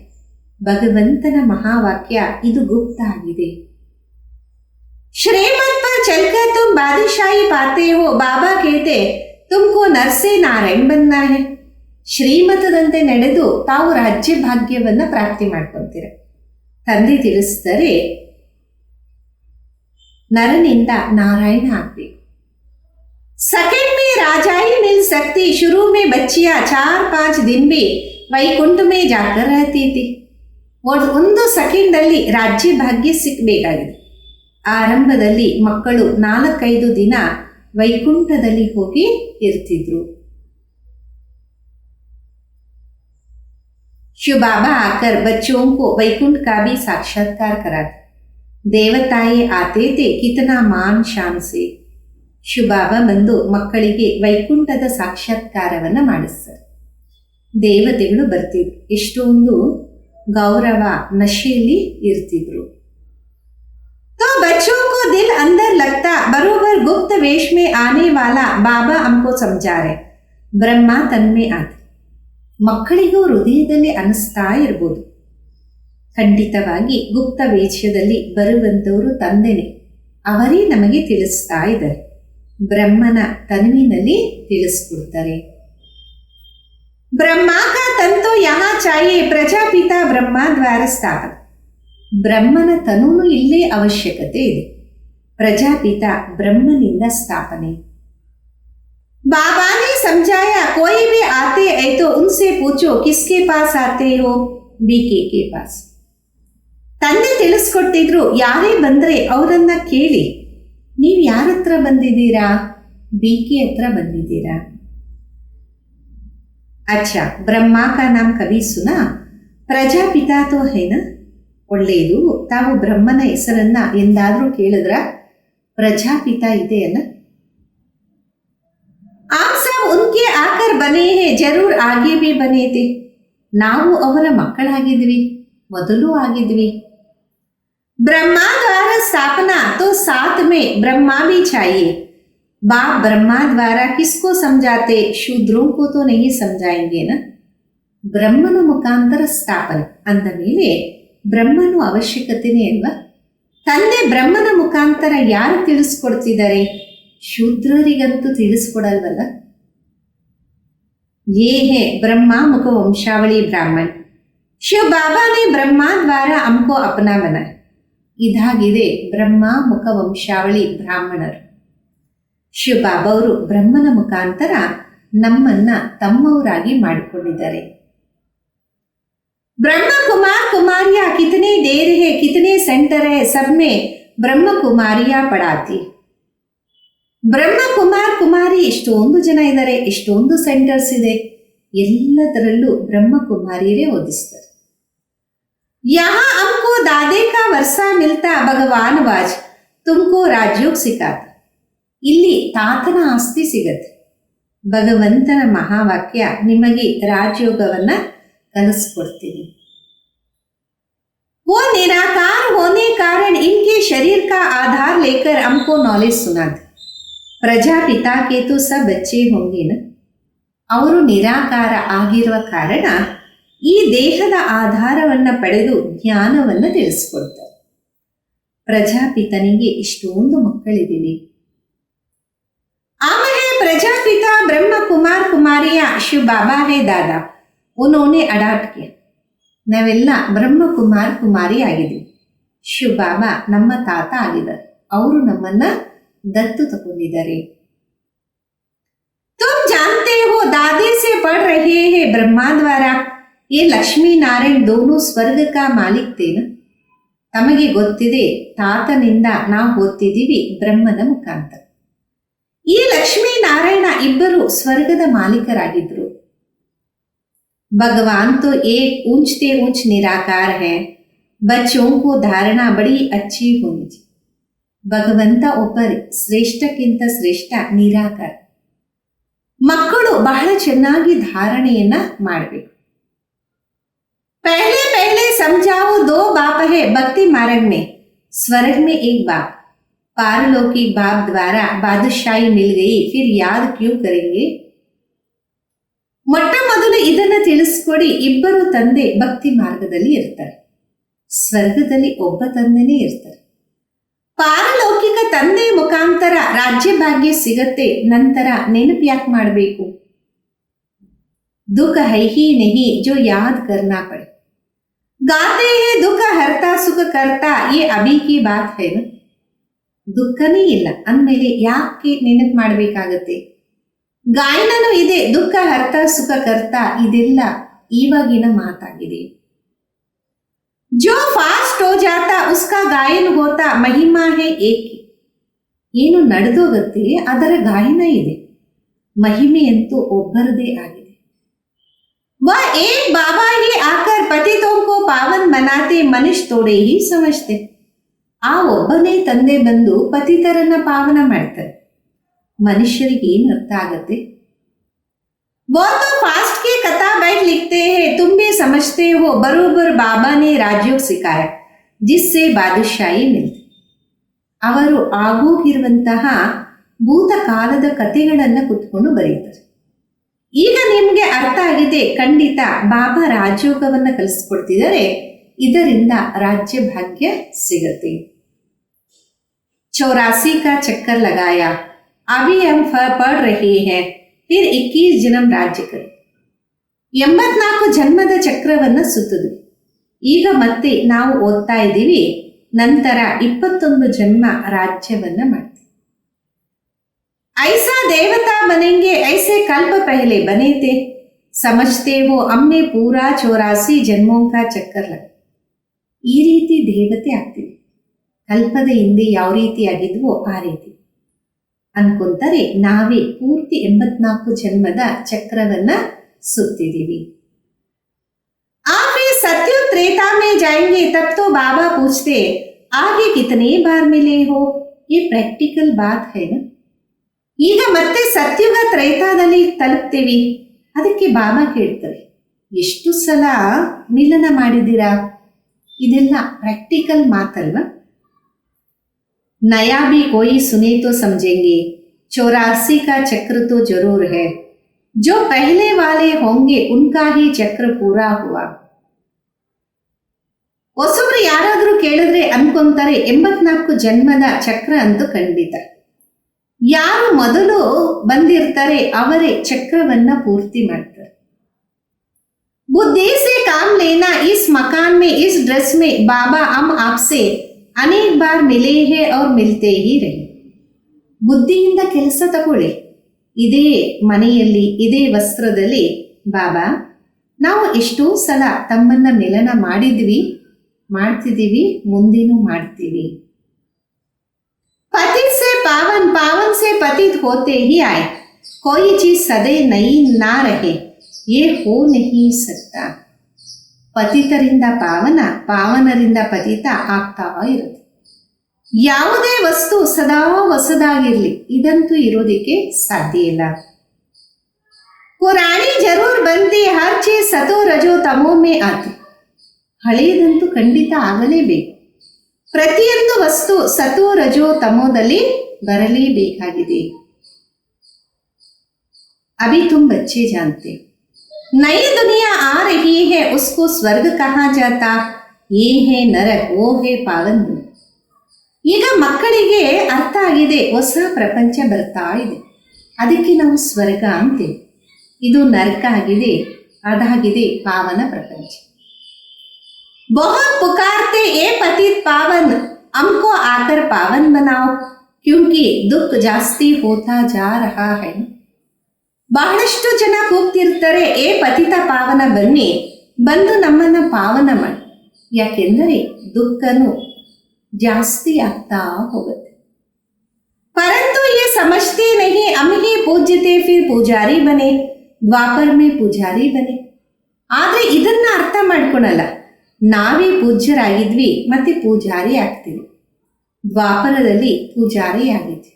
ಭಗವಂತನ ಮಹಾವಾಕ್ಯ ಇದು ಗುಪ್ತ ಆಗಿದೆ. श्रीमत पर चलकर तुम बादशाही पाते हो. बाबा कहते तुमको नरसे नारायण बनना है. ಶ್ರೀಮತದಂತೆ ನಡೆದು ತಾವು ರಾಜ್ಯ ಭಾಗ್ಯವನ್ನ ಪ್ರಾಪ್ತಿ ಮಾಡ್ಕೊಳ್ತೀರ. ತಂದೆ ತಿಳಿಸಿದರೆ ನರನಿಂದ ನಾರಾಯಣ ಆಗ್ಬೇಕು. सेकंड में राजाई मिल सकती. शुरू में बच्चियां 4-5 दिन भी ವೈಕುಂಠ ಮೇ ಜಾಕರ್ रहती थी. ಒಂದು ಸೆಕೆಂಡಲ್ಲಿ ರಾಜ್ಯ ಭಾಗ್ಯ ಸಿಕ್ಕಬೇಕಾಗಿದೆ. ಆರಂಭದಲ್ಲಿ ಮಕ್ಕಳು 4-5 ದಿನ ವೈಕುಂಠದಲ್ಲಿ ಹೋಗಿ ಇರ್ತಿದ್ರು. शिव बाबा आकर बच्चों को वैकुंठ का भी साक्षात्कार कराते. देवताएं आते थे कितना मान शान से. ಶಿವ ಬಾಬಾ ಬಂದು ಮಕ್ಕಳಿಗೆ ವೈಕುಂಠದ ಸಾಕ್ಷಾತ್ಕಾರವನ್ನು ಮಾಡಿಸ್ತಾರೆ. ದೇವತೆಗಳು ಬರ್ತಿದ್ರು, ಎಷ್ಟೊಂದು ಗೌರವ ನಶೆಯಲ್ಲಿ ಇರ್ತಿದ್ರು. तो बच्चों को दिल अंदर लगता बरोबर गुप्त वेश में आने वाला बाबा हमको समझा रहे. ಬ್ರಹ್ಮ ತನ್ಮೆ ಆತ. ಮಕ್ಕಳಿಗೂ ಹೃದಯದಲ್ಲಿ ಅನಿಸ್ತಾ ಇರ್ಬೋದು, ಖಂಡಿತವಾಗಿ ಗುಪ್ತ ವೇಷದಲ್ಲಿ ಬರುವಂಥವರು ತಂದೆನೇ, ಅವರೇ ನಮಗೆ ತಿಳಿಸ್ತಾ ಇದ್ದಾರೆ. ಬ್ರಹ್ಮನ ತನುವಿನಲ್ಲಿ ತಿಳಿಸ್ಕೊಡ್ತಾರೆ. ಬ್ರಹ್ಮ ಕಾ ತಂತು ಯಹಾ ಚಾಹಿಯೆ ಪ್ರಜಾಪಿತ ಬ್ರಹ್ಮ ದ್ವಾರ ಸ್ಥಾಪನ. ಬ್ರಹ್ಮನ ತನುನು ಇಲ್ಲೇ ಅವಶ್ಯಕತೆ ಇದೆ. ಪ್ರಜಾಪಿತ ಬ್ರಹ್ಮನಿಂದ ಸ್ಥಾಪನೆ. बाबा ने समझाया कोई भी आते है तो उनसे पूछो किसके पास आते हो, बीके के पास. ತಂದೆ ತಿಳಿಸ್ಕೊಟ್ಟಿದ್ರು, ಯಾರೇ ಬಂದ್ರೆ ಅವರನ್ನ ಕೇಳಿ, ನೀವು ಯಾರ ಹತ್ರ ಬಂದಿದ್ದೀರಾ, बीके ಹತ್ರ ಬಂದಿದ್ದೀರಾ. अच्छा ब्रह्मा का नाम कभी सुना, ಪ್ರಜಾಪಿತಾ ತೋ ಹೇನ. ಒಳ್ಳೆಯದು, ತಾವು ಬ್ರಹ್ಮನ ಹೆಸರನ್ನ ಎಂದಾದ್ರೂ ಕೇಳಿದ್ರ? ಪ್ರಜಾಪಿತ ಇದೆಯಲ್ಲ. आप सब उनके आकर बने हैं, जरूर आगे भी बने थे. ನಾವು ಅವರ ಮಕ್ಕಳಾಗಿದ್ವಿ, ಮೊದಲು ಆಗಿದ್ವಿ. ब्रह्मा द्वारा स्थापना तो साथ में ब्रह्मा भी चाहिए. बाप ब्रह्मा द्वारा किसको समझाते, शूद्रों को तो नहीं समझाएंगे ना. ಬ್ರಹ್ಮನ ಮುಖಾಂತರ ಸ್ಥಾಪನೆ ಅಂದ ಮೇಲೆ ಬ್ರಹ್ಮನು ಅವಶ್ಯಕತೆನೇ ಅಲ್ವಾ. ತಂದೆ ಬ್ರಹ್ಮನ ಮುಖಾಂತರ ಯಾರು ತಿಳಿಸ್ಕೊಡ್ತಿದ್ದಾರೆ, ಶೂದ್ರರಿಗಂತೂ ತಿಳಿಸ್ಕೊಡಲ್ವಲ್ಲ. ये है ब्रह्मा मुख वंशावली ब्राह्मण. शिव बाबा ने ब्रह्मा द्वारा हमको अपना बनाया. ಇದಾಗಿದೆ ಬ್ರಹ್ಮ ಮುಖ ವಂಶಾವಳಿ ಬ್ರಾಹ್ಮಣರು. ಶಿವಬಾಬಾ ಅವರು ಬ್ರಹ್ಮನ ಮುಖಾಂತರ ನಮ್ಮನ್ನ ತಮ್ಮವರಾಗಿ ಮಾಡಿಕೊಂಡಿದ್ದಾರೆ. ब्रह्म कुमार कुमारियां कितने देर है, कितने सेंटर है, सब में ब्रह्म कुमारियां पढ़ाती. ಬ್ರಹ್ಮ ಕುಮಾರ್ ಕುಮಾರಿ ಎಷ್ಟೊಂದು ಜನ ಇದ್ದಾರೆ, ಎಷ್ಟೊಂದು ಸೆಂಟರ್ಸ್ ಇದೆ, ಎಲ್ಲದರಲ್ಲೂ ಬ್ರಹ್ಮ ಕುಮಾರಿಯರೇ ಓದಿಸ್ತಾರೆ. ಯಹಾ ಹಮ್ಕೋ ದಾದೆ ಕಾ ವರ್ಷಾ ಮಿಲ್ತಾ ಭಗವಾನ್ ವಾಜ್ ತುಮ್ಕೋ ರಾಜಯೋಗ ಸಿಕ್ಕಾತ. ಇಲ್ಲಿ ತಾತನ ಆಸ್ತಿ ಸಿಗತ್ತೆ, ಭಗವಂತನ ಮಹಾವಾಕ್ಯ ನಿಮಗೆ ರಾಜಯೋಗವನ್ನ कलस्कोड्तीनि. वो निराकार होने कारण इनके शरीर का आधार लेकर हमको नॉलेज सुनाते. प्रजापिता के तो सब बच्चे होंगे न. ಅವರು ನಿರಾಕಾರ ಆಗಿರುವ ಕಾರಣ ಈ ದೇಹದ ಆಧಾರವನ್ನು ಪಡೆದು ಜ್ಞಾನವನ್ನು ತಿಳಿಸ್ಕೊಡ್ತಾರೆ. ಪ್ರಜಾಪಿತನಿಗೆ ಇಷ್ಟೊಂದು ಮಕ್ಕಳಿದ್ದೀವಿ. ಆಮೇಲೆ ಪ್ರಜಾಪಿತ ಬ್ರಹ್ಮ ಕುಮಾರ್ ಕುಮಾರಿಯ ಶಿವ ಬಾಬಾ ಹೇ ದಾದಾ, उन्होंने अडाप्ट किया. ನಾವೆಲ್ಲ ಬ್ರಹ್ಮ ಕುಮಾರ್ ಕುಮಾರಿ ಆಗಿದ್ದೀವಿ. ಶಿವ ಬಾಬಾ ನಮ್ಮ ತಾತ ಆಗಿದ್ದಾರೆ, ಅವರು ನಮ್ಮನ್ನ ದತ್ತು ತಗೊಂಡಿದ್ದಾರೆ. तुम जानते हो दादे से पढ़ रहे हैं ब्रह्मा द्वारा, ये लक्ष्मी नारायण दोनों स्वर्ग का मालिक थे ना. ತಮಗೆ ಗೊತ್ತಿದೆ, ತಾತನಿಂದ ನಾವು ಓದ್ತಿದ್ದೀವಿ ಬ್ರಹ್ಮನ ಮುಖಾಂತರ. ಈ ಲಕ್ಷ್ಮೀ ನಾರಾಯಣ ಇಬ್ಬರು ಸ್ವರ್ಗದ ಮಾಲೀಕರಾಗಿದ್ರು. भगवान तो एक ऊंचते ऊंच निराकार है, बच्चों को धारणा बड़ी अच्छी होनी चाहिए. ಭಗವಂತ ಒಬ್ಬರೇ, ಶ್ರೇಷ್ಠಕ್ಕಿಂತ ಶ್ರೇಷ್ಠ ನಿರಾಕಾರ. ಮಕ್ಕಳು ಬಹಳ ಚೆನ್ನಾಗಿ ಧಾರಣೆಯನ್ನ ಮಾಡಬೇಕು. पहले पहले समझाओ, दो बाप है भक्ति मार्ग में, स्वर्ग में एक बाप, पारलौकिक बाप द्वारा बादशाही मिल गई, फिर याद क्यों करेंगे. ಮೊಟ್ಟ ಮೊದಲು ಇದನ್ನ ತಿಳಿಸ್ಕೊಡಿ, ಇಬ್ಬರು ತಂದೆ ಭಕ್ತಿ ಮಾರ್ಗದಲ್ಲಿ ಇರ್ತಾರೆ, ಸ್ವರ್ಗದಲ್ಲಿ ಒಬ್ಬ ತಂದೆನೇ ಇರ್ತಾರೆ. ಪಾರಲೌಕಿಕ ತಂದೆ ಮುಖಾಂತರ ರಾಜ್ಯ ಭಾಗ್ಯ ಸಿಗತ್ತೆ, ನಂತರ ನೆನಪು ಯಾಕೆ ಮಾಡಬೇಕು. ದುಃಖ ಹೈ ಹಿ ನಹಿ ಜೋ ಯಾದ್ ಕರ್ನಾ ಪಡೆ. ಗಾತೆ ಹೇ ದುಃಖ ಹರ್ತಾ ಸುಖ ಕರ್ತಾ, ಯೇ ಅಭಿ ಕಿ ಬಾತ್ ಹೈ ನ. ದುಃಖನೇ ಇಲ್ಲ ಅಂದಮೇಲೆ ಯಾಕೆ ನೆನಪು ಮಾಡಬೇಕಾಗತ್ತೆ. ಗಾಯನನು ಇದೆ, ದುಃಖ ಹರ್ತ ಸುಖ ಕರ್ತ, ಇದೆಲ್ಲ ಇವಾಗಿನ ಮಾತಾಗಿದೆ. ಜೋ ಫಾಸ್ಟ್ ಹೋ ಜಾತಾ ಉಸ್ಕಾ ಗಾಯನ ಹೋತಾ, ಮಹಿಮಾ ಹೇ ಏಕೆ. ಏನು ನಡೆದೋಗತ್ತೆ ಅದರ ಗಾಯನ ಇದೆ, ಮಹಿಮೆಯಂತೂ ಒಬ್ಬರದೇ ಆಗಿದೆ. ವ ಏಕ್ ಬಾಬಾ ಹಿ ಆಕರ್ ಪತಿತೋಂ ಕೋ ಪಾವನ್ ಬನಾತೆ, ಮನುಷ್ಯ ತೋಡೆ ಹಿ ಸಮಜ್ತೆ. ಆ ಒಬ್ಬನೇ ತಂದೆ ಬಂದು ಪತಿತರನ್ನ ಪಾವನ ಮಾಡ್ತಾರೆ, ಮನುಷ್ಯರಿಗೆ ಏನು ಅರ್ಥ ಆಗತ್ತೆ. वो तो फास्ट की कथा बैठ लिखते हैं, तुम भी समझते हो, बरोबर बाबा ने राजयोग सिखाया जिससे बादशाही मिलती. ಅವರು ಆಗೋಗಿರುವಂತಹ ಭೂತಕಾಲದ ಕಥೆಗಳನ್ನು ಕುತ್ಕೊಂಡು ಬರೀತಾರೆ. ಈಗ ನಿಮ್ಗೆ ಅರ್ಥ ಆಗಿದೆ, ಖಂಡಿತ ಬಾಬಾ ರಾಜಯೋಗವನ್ನ ಕಲಿಸ್ಕೊಡ್ತಿದ್ದಾರೆ, ಇದರಿಂದ ರಾಜ್ಯ ಭಾಗ್ಯ ಸಿಗತ್ತೆ. 84 का चक्कर लगाया, अभी हम पढ़ रहे हैं, फिर 21 जन्म राज्य करे. 84 ಜನ್ಮದ ಚಕ್ರವನ್ನ ಸುತ್ತಿದ್ವಿ, ಈಗ ಮತ್ತೆ ನಾವು ಓದ್ತಾ ಇದ್ದೀವಿ, ನಂತರ 21 ಜನ್ಮ ರಾಜ್ಯವನ್ನ ಮಾಡ್ತೀವಿ. ऐसा देवता बनेंगे, ऐसे कल्प पहले बने थे, समझते हो हमने पूरा 84 जन्मों का चक्कर लगा. ಈ ರೀತಿ ದೇವತೆ ಆಗ್ತೀವಿ, ಕಲ್ಪದ ಹಿಂದೆ ಯಾವ ರೀತಿ ಆಗಿದ್ವೋ ಆ ರೀತಿ ಅನ್ಕೊಂತಾರೆ. ನಾವೇ ಪೂರ್ತಿ 84 ಜನ್ಮದ ಚಕ್ರವನ್ನ ಸುತ್ತಿದೀವಿ. ಆಫೆ ಸತ್ಯ त्रेता में जाएंगे, तब तो बाबा पूछते आगे कितने बार मिले हो. ये प्रैक्टिकल बात है ना. ಈಗ ಮತ್ತೆ ಸತ್ಯುಗ ತ್ರೈತಾದಲ್ಲಿ ತಲುಪ್ತೀವಿ, ಅದಕ್ಕೆ ಬಾಬಾ ಕೇಳ್ತಾರೆ, ಎಷ್ಟು ಸಲ ಮಿಲನ ಮಾಡಿದ್ದೀರಾ. ಇದೆಲ್ಲ ಪ್ರಾಕ್ಟಿಕಲ್ ಮಾತಲ್ವಾ. नया भी कोई सुने तो समझेंगे, 84 का चक्र तो जरूर है, जो पहले वाले होंगे उनका ही चक्र पूरा हुआ. ಹೊಸಬ್ರು ಯಾರಾದ್ರೂ ಕೇಳಿದ್ರೆ ಅನ್ಕೊಂತಾರೆ 84 ಜನ್ಮದ ಚಕ್ರ ಅಂತೂ ಖಂಡಿತ. ಯಾರು ಮೊದಲು ಬಂದಿರ್ತಾರೆ ಅವರೇ ಚಕ್ರವನ್ನ ಪೂರ್ತಿ ಮಾಡ್ತಾರೆ. बुद्धि से काम लेना, इस मकान में इस ड्रेस में बाबा हम आपसे अनेक बार मिले हैं और मिलते ही रहे. ಬುದ್ಧಿಯಿಂದ ಕೆಲಸ ತಗೊಳ್ಳಿ. ಇದೇ ಮನೆಯಲ್ಲಿ, ಇದೇ ವಸ್ತ್ರದಲ್ಲಿ ಬಾಬಾ, ನಾವು ಎಷ್ಟೋ ಸಲ ತಮ್ಮನ್ನ ಮಿಲನ ಮಾಡಿದ್ವಿ, ಮಾಡ್ತಿದ್ದೀವಿ, ಮುಂದೇನೂ ಮಾಡ್ತೀವಿ. पतित से पावन, पावन से पतित होते ही आए, कोई चीज सदै नई ना रहे, ये हो नहीं सकता. ಪತಿತರಿಂದ ಪಾವನ, ಪಾವನರಿಂದ ಪತಿತ ಆಗ್ತಾ ಇರುತ್ತೆ. ಯಾವುದೇ ವಸ್ತು ಸದಾ ಹೊಸದಾಗಿರ್ಲಿ, ಇದಂತೂ ಇರೋದಕ್ಕೆ ಸಾಧ್ಯ ಇಲ್ಲ. ಪುರಾಣಿ ಜರೂರ್ ಬಂದಿ, ಹರ್ ಚೀಜ್ ಸತೋ ರಜೋ ತಮೋ ಮೇ ಆತಿ. ಹಳೆಯದಂತೂ ಖಂಡಿತ ಆಗಲೇಬೇಕು. ಪ್ರತಿಯೊಂದು ವಸ್ತು ಸತೋ ರಜೋ ತಮೋದಲ್ಲಿ ಬರಲೇಬೇಕಾಗಿದೆ. अभी तुम बच्चे जानते हो, नई दुनिया आ रही है, उसको स्वर्ग कहा जाता, ये है नरक, वो है पावन. ಈಗ ಮಕ್ಕಳಿಗೆ ಅರ್ಥ ಆಗಿದೆ, ಹೊಸ ಪ್ರಪಂಚ ಬರ್ತಾ ಇದೆ, ಅದಕ್ಕೆ ನಾವು ಸ್ವರ್ಗ ಅಂತೇವೆ. ಇದು ನರಕ ಆಗಿದೆ, ಅದಾಗಿದೆ ಪಾವನ ಪ್ರಪಂಚ. बहुत पुकारते ए पतित पावन, हमको आकर पावन बनाओ, क्योंकि दुख ಜಾಸ್ತಿ ಹೋತಾ जा रहा है. ಬಹಳಷ್ಟು ಜನ ಕೂಗ್ತಿರ್ತಾರೆ, ಏ ಪತಿತ ಪಾವನ ಬನ್ನಿ, ಬಂದು ನಮ್ಮನ್ನ ಪಾವನ ಮಾಡಿ. ಯಾಕೆಂದರೆ ದುಃಖನು ಜಾಸ್ತಿ ಆಗ್ತಾ ಹೋಗುತ್ತೆ. परंतु ये समझते नहीं, हम ही पूज्यते फिर पुजारी बने, ದ್ವಾಪರ ಮೇ ಪೂಜಾರಿ ಬನೆ. ಆದ್ರೆ ಇದನ್ನ ಅರ್ಥ ಮಾಡ್ಕೊಳಲ್ಲ. ನಾವೇ ಪೂಜ್ಯರಾಗಿದ್ವಿ, ಮತ್ತೆ ಪೂಜಾರಿ ಆಗ್ತೀವಿ. ದ್ವಾಪರದಲ್ಲಿ ಪೂಜಾರಿ ಆಗಿದ್ವಿ.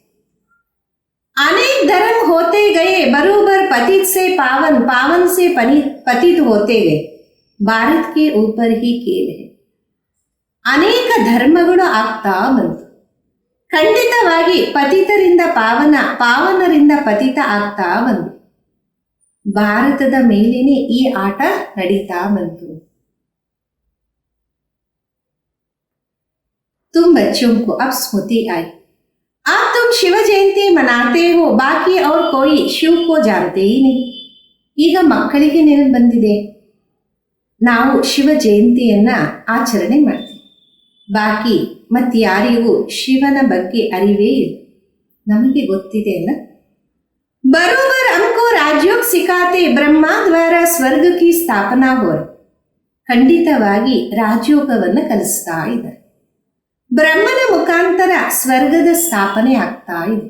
अनेक धर्म होते गए, बरोबर पतित से पावन, पावन से पतित होते गए. भारत के ऊपर ही खेल है. ಅನೇಕ ಧರ್ಮಗಳು ಆಗ್ತಾ ಬಂತು. ಖಂಡಿತವಾಗಿ ಪತಿತರಿಂದ ಪಾವನ, ಪಾವನರಿಂದ ಪತಿತ ಆಗ್ತಾ ಬಂತು. ಭಾರತದ ಮೇಲೇನೆ ಈ ಆಟ ನಡೀತಾ ಬಂತು. तुम बच्चों को अब स्मृति आई, अब तुम शिव जयंती मनाते हो, बाकी और कोई शिव को जानते ही नहीं. ಈಗ ಮಕ್ಕಳಿಗೆ ನೆನಪು ಬಂದಿದೆ, ನಾವು ಶಿವ ಜಯಂತಿಯನ್ನ ಆಚರಣೆ ಮಾಡ್ತೀವಿ, ಬಾಕಿ ಮತ್ತಾರಿಗೂ ಶಿವನ ಬಗ್ಗೆ ಅರಿವೇ ಇಲ್ಲ. ನಮಗೆ ಗೊತ್ತಿದೆ ಅಲ್ಲ. ಬರೋಬರ್ हमको राजयोग सिखाते, ಬ್ರಹ್ಮ ದ್ವಾರ ಸ್ವರ್ಗ ಕಿ ಸ್ಥಾಪನಾ ಹೋರ್. ಖಂಡಿತವಾಗಿ ರಾಜಯೋಗವನ್ನು ಕಲಿಸ್ತಾ ಇದ್ದಾರೆ. ಬ್ರಹ್ಮನ ಮುಖಾಂತರ ಸ್ವರ್ಗದ ಸ್ಥಾಪನೆ ಆಗ್ತಾ ಇದೆ.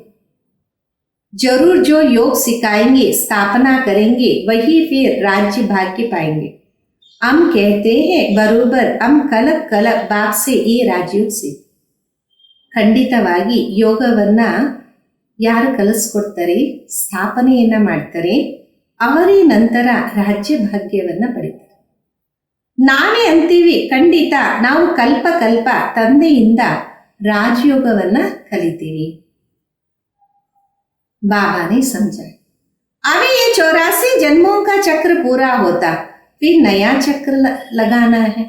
जरूर जो योग सिखाएंगे, स्थापना करेंगे, वही फिर राज्य भाग्य पाएंगे. हम कहते हैं बरोबर, हम कलप कलप बाप से ये राजयोग से. ಖಂಡಿತವಾಗಿ ಯೋಗವನ್ನ ಯಾರು ಕಲಿಸ್ಕೊಡ್ತಾರೆ, ಸ್ಥಾಪನೆಯನ್ನ ಮಾಡ್ತಾರೆ, ಅವರೇ ನಂತರ ರಾಜ್ಯ ಭಾಗ್ಯವನ್ನ ಪಡಿತಾರೆ. ನಾವೇ ಅಂತೀವಿ, ಖಂಡಿತ ನಾವು ಕಲ್ಪ ಕಲ್ಪ ತಂದೆಯಿಂದ ರಾಜಯೋಗವನ್ನ ಕಲಿತೀವಿ. बाबा ने समझा, अभी ये 84 जन्मों का चक्र पूरा होता, फिर नया चक्र लगाना है.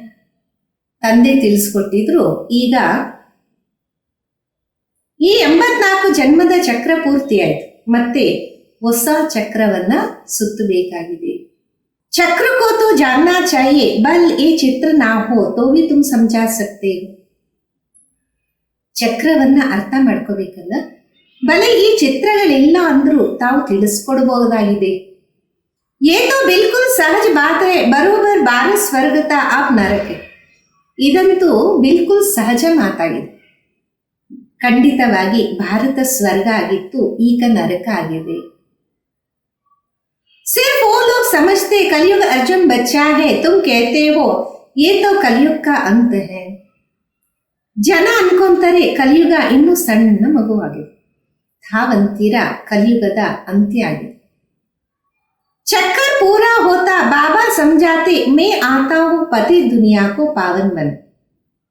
ತಂದೆ ತಿಳಿಸ್ಕೊಟ್ಟಿದ್ರು, ಈಗ ಈ 84 ಜನ್ಮದ ಚಕ್ರ ಪೂರ್ತಿ ಆಯ್ತು, ಮತ್ತೆ ಹೊಸ ಚಕ್ರವನ್ನ ಸುತ್ತಬೇಕಾಗಿದೆ. चक्र को तो जानना चाहिए, बल ये चित्र ना हो तो भी तुम समझा सकते हो. ಚಕ್ರವನ್ನ ಅರ್ಥ ಮಾಡ್ಕೋಬೇಕಲ್ಲ, ಬಲೆ ಈ ಚಿತ್ರಗಳಿಲ್ಲ ಅಂದ್ರೂ ತಾವು ತಿಳಿಸ್ಕೊಡ್ಬಹುದಾಗಿದೆ. ये तो बिल्कुल सहज बात है, बरोबर 12 स्वर्ग था, अब नरक है. ಇದಂತೂ ಬಿಲ್ಕುಲ್ ಸಹಜ ಮಾತಾಗಿದೆ. ಖಂಡಿತವಾಗಿ ಭಾರತ ಸ್ವರ್ಗ ಆಗಿತ್ತು, ಈಗ ನರಕ ಆಗಿದೆ. सिर्फ वो लोग समझते कलयुग अर्जुन बच्चा है, तुम कहते हो ये तो कलयुग का अंत है. ಜನ ಅನ್ಕೊಂತಾರೆ ಕಲಿಯುಗ ಇನ್ನೂ ಸಣ್ಣ ಮಗುವಾಗಿದೆ, ತಾವಂತೀರ ಕಲಿಯುಗದ ಅಂತ್ಯ ಆಗಿದೆ. चक्कर पूरा होता, बाबा समझाते मैं आता हूँ पति दुनिया को पावन बन.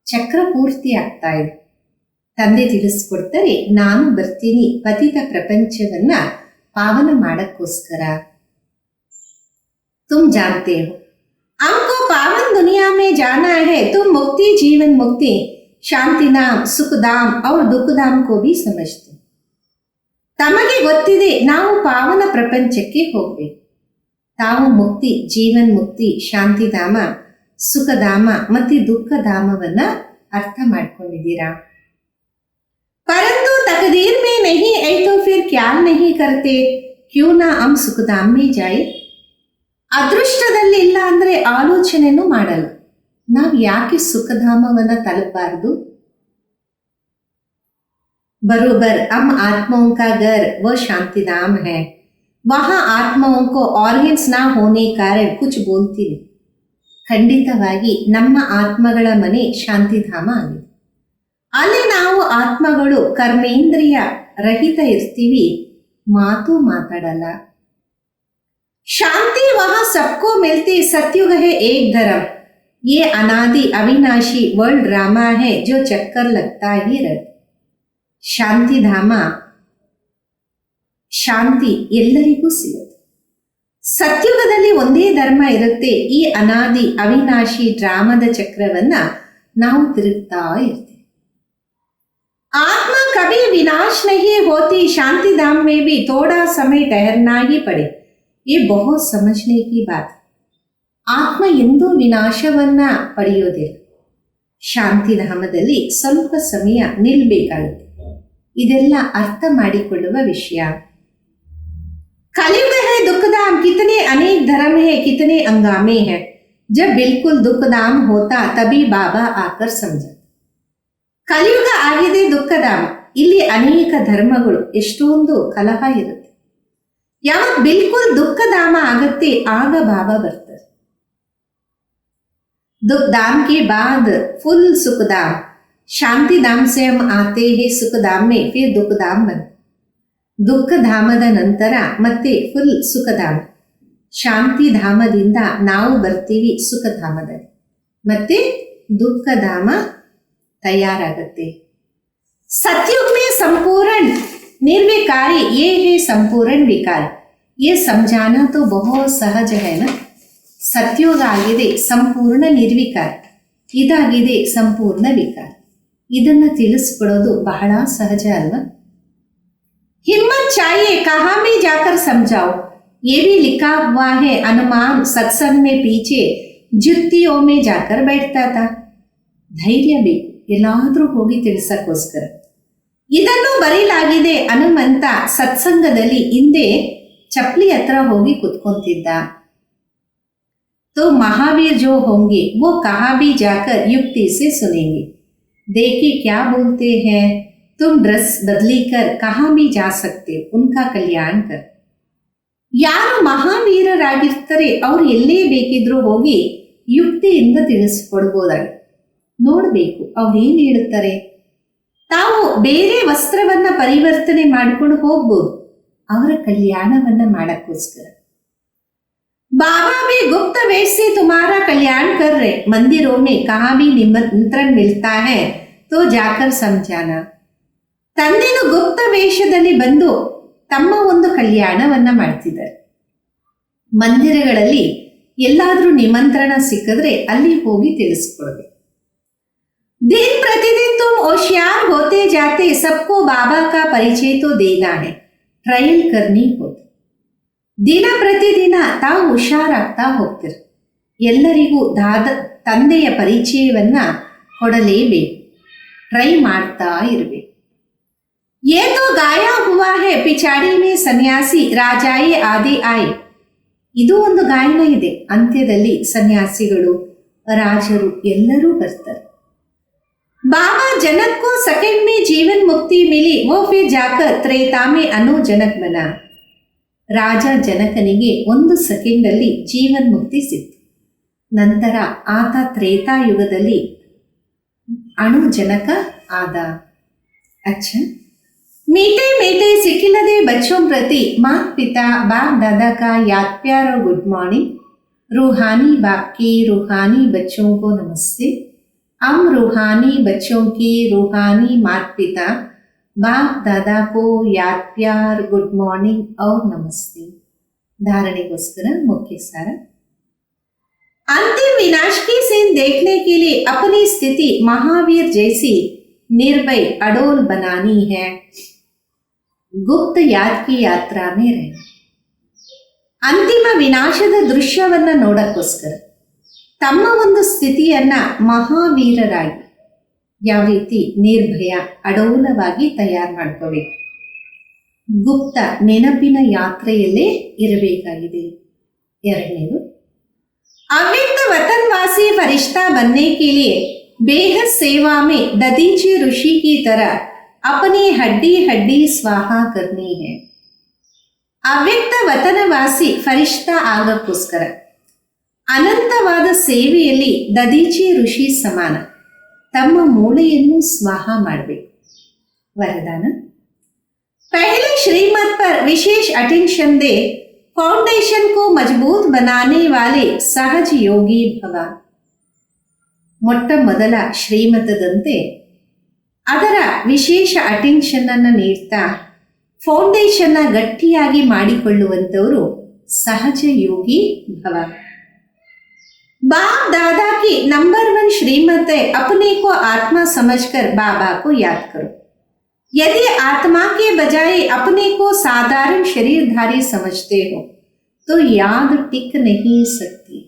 ಚಕ್ರ ಪೂರ್ತಿ ಆಗ್ತಾ ಇದೆ, ತಂದೆ ತಿಳಿಸ್ಕೊಡ್ತಾರೆ, ನಾನು ಬರ್ತೀನಿ ಪತಿತ ಪ್ರಪಂಚವನ್ನ ಪಾವನ ಮಾಡಕ್ಕೋಸ್ಕರ. तुम जानते हो हमको पावन दुनिया में जाना है, तुम मुक्ति, जीवन मुक्ति, शांति धाम, सुख धाम और दुख धाम को भी समझते. ತಮಗೆ ಗೊತ್ತಿದೆ ನಾವು ಪಾವನ ಪ್ರಪಂಚಕ್ಕೆ ಹೋಗ್ಬೇಕು. ತಾವು ಮುಕ್ತಿ, ಜೀವನ್ ಮುಕ್ತಿ, ಶಾಂತಿಧಾಮ, ಸುಖಧಾಮ ಮತ್ತು ದುಃಖಧಾಮವನ್ನ ಅರ್ಥ ಮಾಡ್ಕೊಂಡಿದ್ದೀರಾ. ಪರಂತು ತಕ तकदीर में नहीं है तो फिर क्या नहीं करते, क्यों ना हम सुखधाम में जाए. ಅದೃಷ್ಟದಲ್ಲಿ ಇಲ್ಲ ಅಂದ್ರೆ ಆಲೋಚನೆನೂ ಮಾಡಲ್ಲ. ನಾವು ಯಾಕೆ ಸುಖಧಾಮವನ್ನ ತಲುಪಬಾರದು. बरोबर हम आत्माओं का घर वह शांति धाम है. वहां आत्माओं को ऑर्गन्स ना होने कारण कुछ बोलती नहीं. ಖಂಡಿತವಾಗಿ ನಮ್ಮ ಆತ್ಮಗಳ ಮನೆ ಶಾಂತಿಧಾಮ ಆಗಿದೆ. ಅಲ್ಲಿ ನಾವು ಆತ್ಮಗಳು ಕರ್ಮೇಂದ್ರಿಯ ರಹಿತ ಇರ್ತೀವಿ, ಮಾತು ಮಾತಾಡಲ್ಲ. ಶಾಂತಿ वहां सबको मिलती. सत्युग है एक धर्म. ये अनादि अविनाशी वर्ल्ड ड्रामा है जो चक्कर लगता ही रहता. ಶಾಂತಿಧಾಮ, ಶಾಂತಿ ಎಲ್ಲರಿಗೂ ಸಿಗುತ್ತೆ. ಸತ್ಯುಗದಲ್ಲಿ ಒಂದೇ ಧರ್ಮ ಇರುತ್ತೆ. ಈ ಅನಾದಿ ಅವಿನಾಶಿ ಡ್ರಾಮದ ಚಕ್ರವನ್ನ ನಾವು ತಿರುಗ್ತಾ ಇರ್ತೀವಿ. ಆತ್ಮ ಕभी विनाश नहीं होती. शांति धाम में भी थोड़ा समय ठहरना ही पड़े. ये बहुत समझने की बात. ಆತ್ಮ ಎಂದೂ ವಿನಾಶವನ್ನ ಪಡೆಯೋದಿಲ್ಲ. ಶಾಂತಿಧಾಮದಲ್ಲಿ ಸ್ವಲ್ಪ ಸಮಯ ನಿಲ್ಬೇಕಾಗುತ್ತೆ. ಇದೆಲ್ಲ ಅರ್ಥ ಮಾಡಿಕೊಳ್ಳುವ ವಿಷಯ. कलयुग है दुखधाम. कितने अनेक धर्म है, कितने अंगामे हैं. जब बिल्कुल दुखधाम होता तभी बाबा आकर समझा. ಕಲಿಯುಗ ಆಗಿದೆ ದುಃಖಧಾಮ. ಇಲ್ಲಿ ಅನೇಕ ಧರ್ಮಗಳು, ಎಷ್ಟೊಂದು ಕಲಹ ಇರುತ್ತೆ. ಯಾವಾಗ ಬಿಲ್ಕುಲ್ ದುಃಖಧಾಮ ಆಗುತ್ತೆ ಆಗ ಬಾಬಾ ಬರ್ತಾರೆ. दुखधाम के बाद फुल सुखधाम. शांति धाम से हम आते हैं सुखधाम में, फिर दुखधाम बन. ದುಃಖಧಾಮದ ನಂತರ ಮತ್ತೆ ಫುಲ್ ಸುಖಧಾಮ. ಶಾಂತಿಧಾಮದಿಂದ ನಾವು ಬರ್ತೀವಿ ಸುಖಧಾಮದಲ್ಲಿ, ಮತ್ತೆ ದುಃಖಧಾಮ ತಯಾರಾಗತ್ತೆ. सतयुग में संपूर्ण निर्विकारी ये है संपूर्ण विकार. ये समझाना तो बहुत सहज है ना. ಸತ್ಯೋಗ ಆಗಿದೆ ಸಂಪೂರ್ಣ ನಿರ್ವಿಕಾರ, ಇದಾಗಿದೆ ಸಂಪೂರ್ಣ ವಿಕಾರ. ಇದನ್ನ ತಿಳಿಸ್ಕೊಡೋದು ಬಹಳ ಸಹಜ ಅಲ್ವಾ. हिम्मत चाहिए, कहाँ भी जाकर समझाओ. ये भी लिखा हुआ है. हनुमान सत्संग में पीछे जुत्तियों में जाकर बैठता था. ಧೈರ್ಯ ಬೇಕು ಎಲ್ಲಾದ್ರೂ ಹೋಗಿ ತಿಳಿಸಕ್ಕೋಸ್ಕರ. ಇದನ್ನು ಬರೀಲಾಗಿದೆ. ಹನುಮಂತ ಸತ್ಸಂಗದಲ್ಲಿ ಹಿಂದೆ ಚಪ್ಪಲಿ ಹತ್ರ ಹೋಗಿ ಕುತ್ಕೊಂತಿದ್ದ. तो महावीर जो होंगे वो कहाँ भी जाकर युक्ति से सुनेंगे. देखिए क्या बोलते हैं. तुम ड्रेस बदली कर कहाँ भी जा सकते हो, उनका कल्याण कर. ಯಾರು ಮಹಾವೀರರಾಗಿರ್ತಾರೆ ಅವ್ರು ಎಲ್ಲೇ ಬೇಕಿದ್ರೂ ಹೋಗಿ ಯುಕ್ತಿಯಿಂದ ತಿಳಿಸ್ಕೊಡ್ಬೋದಾಗಿ. ನೋಡಬೇಕು ಅವ್ರು ಏನು ಹೇಳುತ್ತಾರೆ. ತಾವು ಬೇರೆ ವಸ್ತ್ರವನ್ನ ಪರಿವರ್ತನೆ ಮಾಡ್ಕೊಂಡು ಹೋಗ್ಬೋದು ಅವರ ಕಲ್ಯಾಣವನ್ನ ಮಾಡಕ್ಕೋಸ್ಕರ. बाबा भी गुप्त वेश से तुम्हारा कल्याण कर रहे. मंदिरों में कहाँ भी निमंत्रण मिलता है तो जाकर समझाना. ತಂದೆನು ಗುಪ್ತ ವೇಷದಲ್ಲಿ ಬಂದು ತಮ್ಮ ಒಂದು ಕಲ್ಯಾಣವನ್ನ ಮಾಡ್ತಿದ್ದಾರೆ. ಮಂದಿರಗಳಲ್ಲಿ ಎಲ್ಲಾದ್ರೂ ನಿಮಂತ್ರಣ ಸಿಕ್ಕಿದ್ರೆ ಅಲ್ಲಿ ಹೋಗಿ ತಿಳಿಸ್ಕೊಡ್ಬೇಕು. दिन प्रतिदिन तुम होशियार होते जाते. सबको बाबा का परिचय तो देना है, ट्रायल करनी होती. ದಿನ ಪ್ರತಿದಿನ ತಾವು ಹುಷಾರಾಗ್ತಾ ಹೋಗ್ತಿರ. ಎಲ್ಲರಿಗೂ ತಂದೆಯ ಪರಿಚಯವನ್ನ ಕೊಡಲೇಬೇಕು, ಟ್ರೈ ಮಾಡ್ತಾ ಇರಬೇಕು. ये तो गाया हुआ है पिछाड़ी में सन्यासी राजाए आदि आए. ಇದು ಒಂದು ಗಾಯನ ಇದೆ. ಅಂತ್ಯದಲ್ಲಿ ಸನ್ಯಾಸಿಗಳು ರಾಜರು ಎಲ್ಲರೂ ಬರ್ತಾರೆ. बाबा जनक को सेकंड में जीवन मुक्ति मिली. वो फिर जाकर त्रेता में अनु जनक बना. ರಾಜ ಜನಕನಿಗೆ 1 ಸೆಕೆಂಡಲ್ಲಿ ಜೀವನ್ ಮುಕ್ತಿ ಸಿಕ್ತು. ನಂತರ ಆತ ತ್ರೇತಾಯುಗದಲ್ಲಿ ಅಣು ಜನಕ ಆದ. अच्छा, मीठे मीठे सिखिलदे बच्चों प्रति माता पिता बाप दादा का याद प्यार और गुड मॉर्निंग. रूहानी बाप की रूहानी बच्चों को नमस्ते. हम रूहानी बच्चों की रूहानी माता पिता बाप दादा को याद प्यार गुड मॉर्निंग और नमस्ते. धारणेಗೋಸ್ಕರ मुख्य सार. अंतिम विनाश की सीन देखने के लिए अपनी स्थिति महावीर जैसी निर्भय अडोल बनानी है. गुप्त याद की यात्रा में रहे. ಅಂತಿಮ ವಿನಾಶದ ದೃಶ್ಯವನ್ನ ನೋಡಕ್ಕೋಸ್ಕರ ತಮ್ಮ ಒಂದು ಸ್ಥಿತಿಯನ್ನ ಮಹಾವೀರರಾಗಿ ಯಾವ ರೀತಿ ನಿರ್ಭಯ ಅಡೋಲವಾಗಿ ತಯಾರು ಮಾಡ್ಕೋಬೇಕು. ಗುಪ್ತ ನೆನಪಿನ ಯಾತ್ರೆಯಲ್ಲೇ ಇರಬೇಕಾಗಿದೆ. ಎರಡನೇದು, ಅವ್ಯಕ್ತ वतनवासी फरिश्ता बनने के लिए बेहद सेवा में ददीची ऋषि की तरह अपनी हड्डी हड्डी स्वाहा करनी है. ಅವ್ಯಕ್ತ ವತನವಾಸಿ ಫರಿಷ್ಠ ಆಗಕ್ಕೋಸ್ಕರ ಅನಂತವಾದ ಸೇವೆಯಲ್ಲಿ ದದೀಚಿ ಋಷಿ ಸಮಾನ ತಮ್ಮ ಮೂಳೆಯನ್ನು ಸ್ವಾಹ ಮಾಡಬೇಕು. ವರದಾನ, पहले श्रीमत पर विशेष अटेंशन दे, फाउंडेशन को मजबूत बनाने वाले सहज योगी भव. ಮೊಟ್ಟ ಮೊದಲ ಶ್ರೀಮತದಂತೆ ಅದರ ವಿಶೇಷ ಅಟೆನ್ಷನ್ ಅನ್ನು ನೀಡ್ತಾ ಫೌಂಡೇಶನ್ನ ಗಟ್ಟಿಯಾಗಿ ಮಾಡಿಕೊಳ್ಳುವಂಥವರು ಸಹಜ ಯೋಗಿ ಭವ. बाप दादा की नंबर 1 श्रीमत है, अपने को आत्मा समझकर बाबा को याद करो. यदि आत्मा के बजाय अपने को साधारण शरीरधारी समझते हो तो याद टिक नहीं सकती.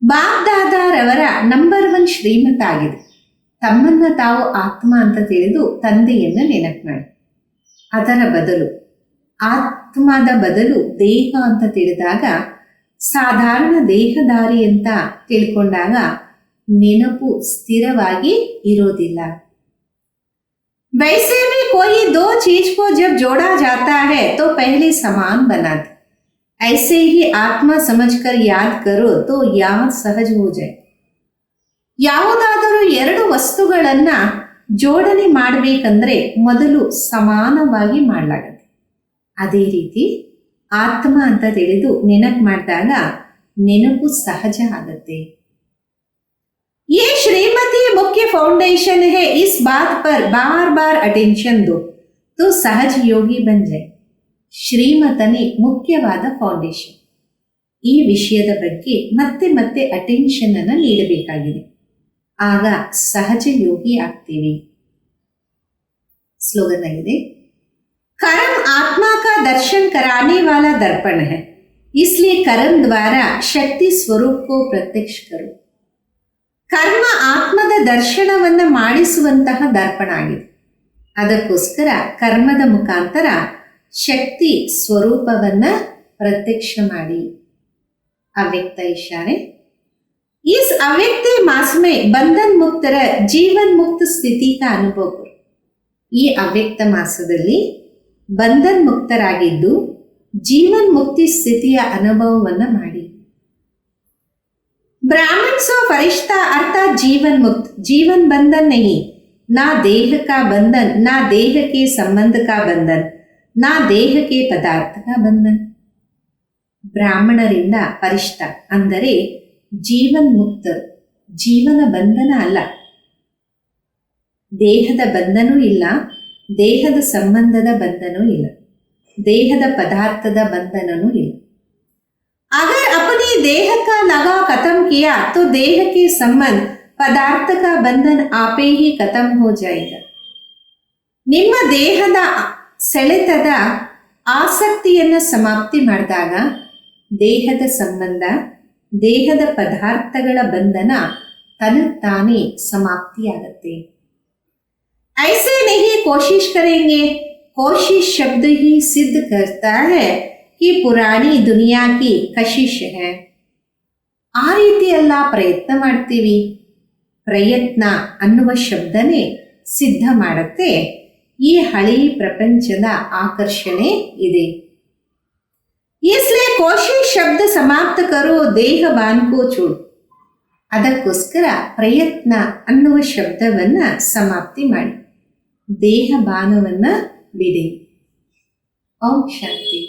ಬಾಪ್ ದಾದಾರವರ ನಂಬರ್ 1 ಶ್ರೀಮತ ಆಗಿದೆ, ತಮ್ಮನ್ನ ತಾವು ಆತ್ಮ ಅಂತ ತಿಳಿದು ತಂದೆಯನ್ನ ನೆನಪು ಮಾಡಿ, ಅದರ ಬದಲು ಆತ್ಮದ ಬದಲು ದೇಹ ಅಂತ ತಿಳಿದಾಗ, ಸಾಧಾರಣ ದೇಹಧಾರಿ ಅಂತ ತಿಳ್ಕೊಂಡಾಗ ನೆನಪು ಸ್ಥಿರವಾಗಿ ಇರೋದಿಲ್ಲ. वैसे भी कोई दो चीज को जब जोड़ा जाता है तो पहले समान बनाते, ऐसे ही आत्मा समझकर याद करो तो याद सहज हो जाए. ಯಾವುದಾದರೂ ಎರಡು ವಸ್ತುಗಳನ್ನ ಜೋಡಣೆ ಮಾಡಬೇಕಂದ್ರೆ ಮೊದಲು ಸಮಾನವಾಗಿ ಮಾಡಲಾಗತ್ತೆ. ಅದೇ ರೀತಿ ಆತ್ಮ ಅಂತ ತಿಳಿದು ನೆನಪು ಮಾಡಿದಾಗ ನೆನಪು ಸಹಜ ಆಗತ್ತೆ. ये श्रीमती मुख्य फाउंडेशन है, इस बात पर बार बार अटेंशन दो तो सहज योगी बन जाए. ಶ್ರೀಮತನೇ ಮುಖ್ಯವಾದ ಫೌಂಡೇಶನ್. ಈ ವಿಷಯದ ಬಗ್ಗೆ ಮತ್ತೆ ಮತ್ತೆ ಅಟೆನ್ಷನ್ ಅನ್ನು ನೀಡಬೇಕಾಗಿದೆ, ಆಗ ಸಹಜ ಯೋಗಿ ಆಗ್ತೀವಿ. ಸ್ಲೋಗನ್ ಆಗಿದೆ, कर्म आत्मा का दर्शन कराने वाला दर्पण है, इसलिए कर्म द्वारा शक्ति स्वरूप को प्रत्यक्ष करो. ಕರ್ಮ ಆತ್ಮದ ದರ್ಶನವನ್ನು ಮಾಡಿಸುವಂತಹ ದರ್ಪಣ ಆಗಿದೆ, ಅದಕ್ಕೋಸ್ಕರ ಕರ್ಮದ ಮುಖಾಂತರ ಶಕ್ತಿ ಸ್ವರೂಪವನ್ನ ಪ್ರತ್ಯಕ್ಷ ಮಾಡಿ. ಅವ್ಯಕ್ತ ಇಶಾರೆ, इस अव्यक्त मास में बंधन मुक्त जीवन मुक्त ಸ್ಥಿತಿ का ಅನುಭವ. ಈ ಅವ್ಯಕ್ತ ಮಾಸದಲ್ಲಿ ಬಂಧನ್ ಮುಕ್ತರಾಗಿದ್ದು ಜೀವನ್ ಮುಕ್ತಿ ಸ್ಥಿತಿಯ ಅನುಭವವನ್ನು ಮಾಡಿ. ब्राह्मण सो फरिश्ता अर्थात जीवन मुक्त, जीवन बंधन नहीं, ना देह का बंधन, ना देह के संबंध का बंधन, ना देह के पदार्थ का बंधन. ಬ್ರಾಹ್ಮಣರಿಂದ ಪರಿಷ್ಠ ಅಂದರೆ ಜೀವನ್ ಮುಕ್ತರು, ಜೀವನ ಬಂಧನ ಅಲ್ಲ, ದೇಹದ ಬಂಧನೂ ಇಲ್ಲ, ದೇಹದ ಸಂಬಂಧದ ಬಂಧನೂ ಇಲ್ಲ, ದೇಹದ ಪದಾರ್ಥದ ಬಂಧನನೂ ಇಲ್ಲ. अगर अपने देह का लगा खत्म किया तो देह के संबंध पदार्थ का बंधन आपे ही खत्म हो जाएगा. ನಿಮ್ಮ ದೇಹದ ಸೆಳೆತದ ಆಸಕ್ತಿಯನ್ನು ಸಮಾಪ್ತಿ ಮಾಡಿದಾಗ ದೇಹದ ಸಂಬಂಧ, ದೇಹದ ಪದಾರ್ಥಗಳ ಬಂಧನ ತನತಾನೇ ಸಮಾಪ್ತಿಯಾಗತ್ತೆ. ऐसे नहीं कोशिश करेंगे, कोशिश शब्द ही सिद्ध करता है कि ಪುರಾಣಿ ದುನಿಯಾ ಕಿ ಕಶಿಶ್ ಹೈ. ಆ ರೀತಿ ಎಲ್ಲ ಪ್ರಯತ್ನ ಮಾಡ್ತೀವಿ, ಪ್ರಯತ್ನ ಅನ್ನುವ ಶಬ್ದನೇ ಸಿದ್ಧ ಮಾಡುತ್ತೆ ಈ ಹಳಿ ಪ್ರಪಂಚದ ಆಕರ್ಷಣೆ ಇದೆ. इसलिए कोशिश ಶಬ್ದ ಸಮಾಪ್ತ ಕರೋ ದೇಹ ಬಾನ್ ಕೋ ಚೋಡ್. ಅದಕ್ಕೋಸ್ಕರ ಪ್ರಯತ್ನ ಅನ್ನುವ ಶಬ್ದವನ್ನ ಸಮಾಪ್ತಿ ಮಾಡಿ ದೇಹ ಬಾನವನ್ನ ಬಿಡಿ. ಓಂ ಶಾಂತಿ.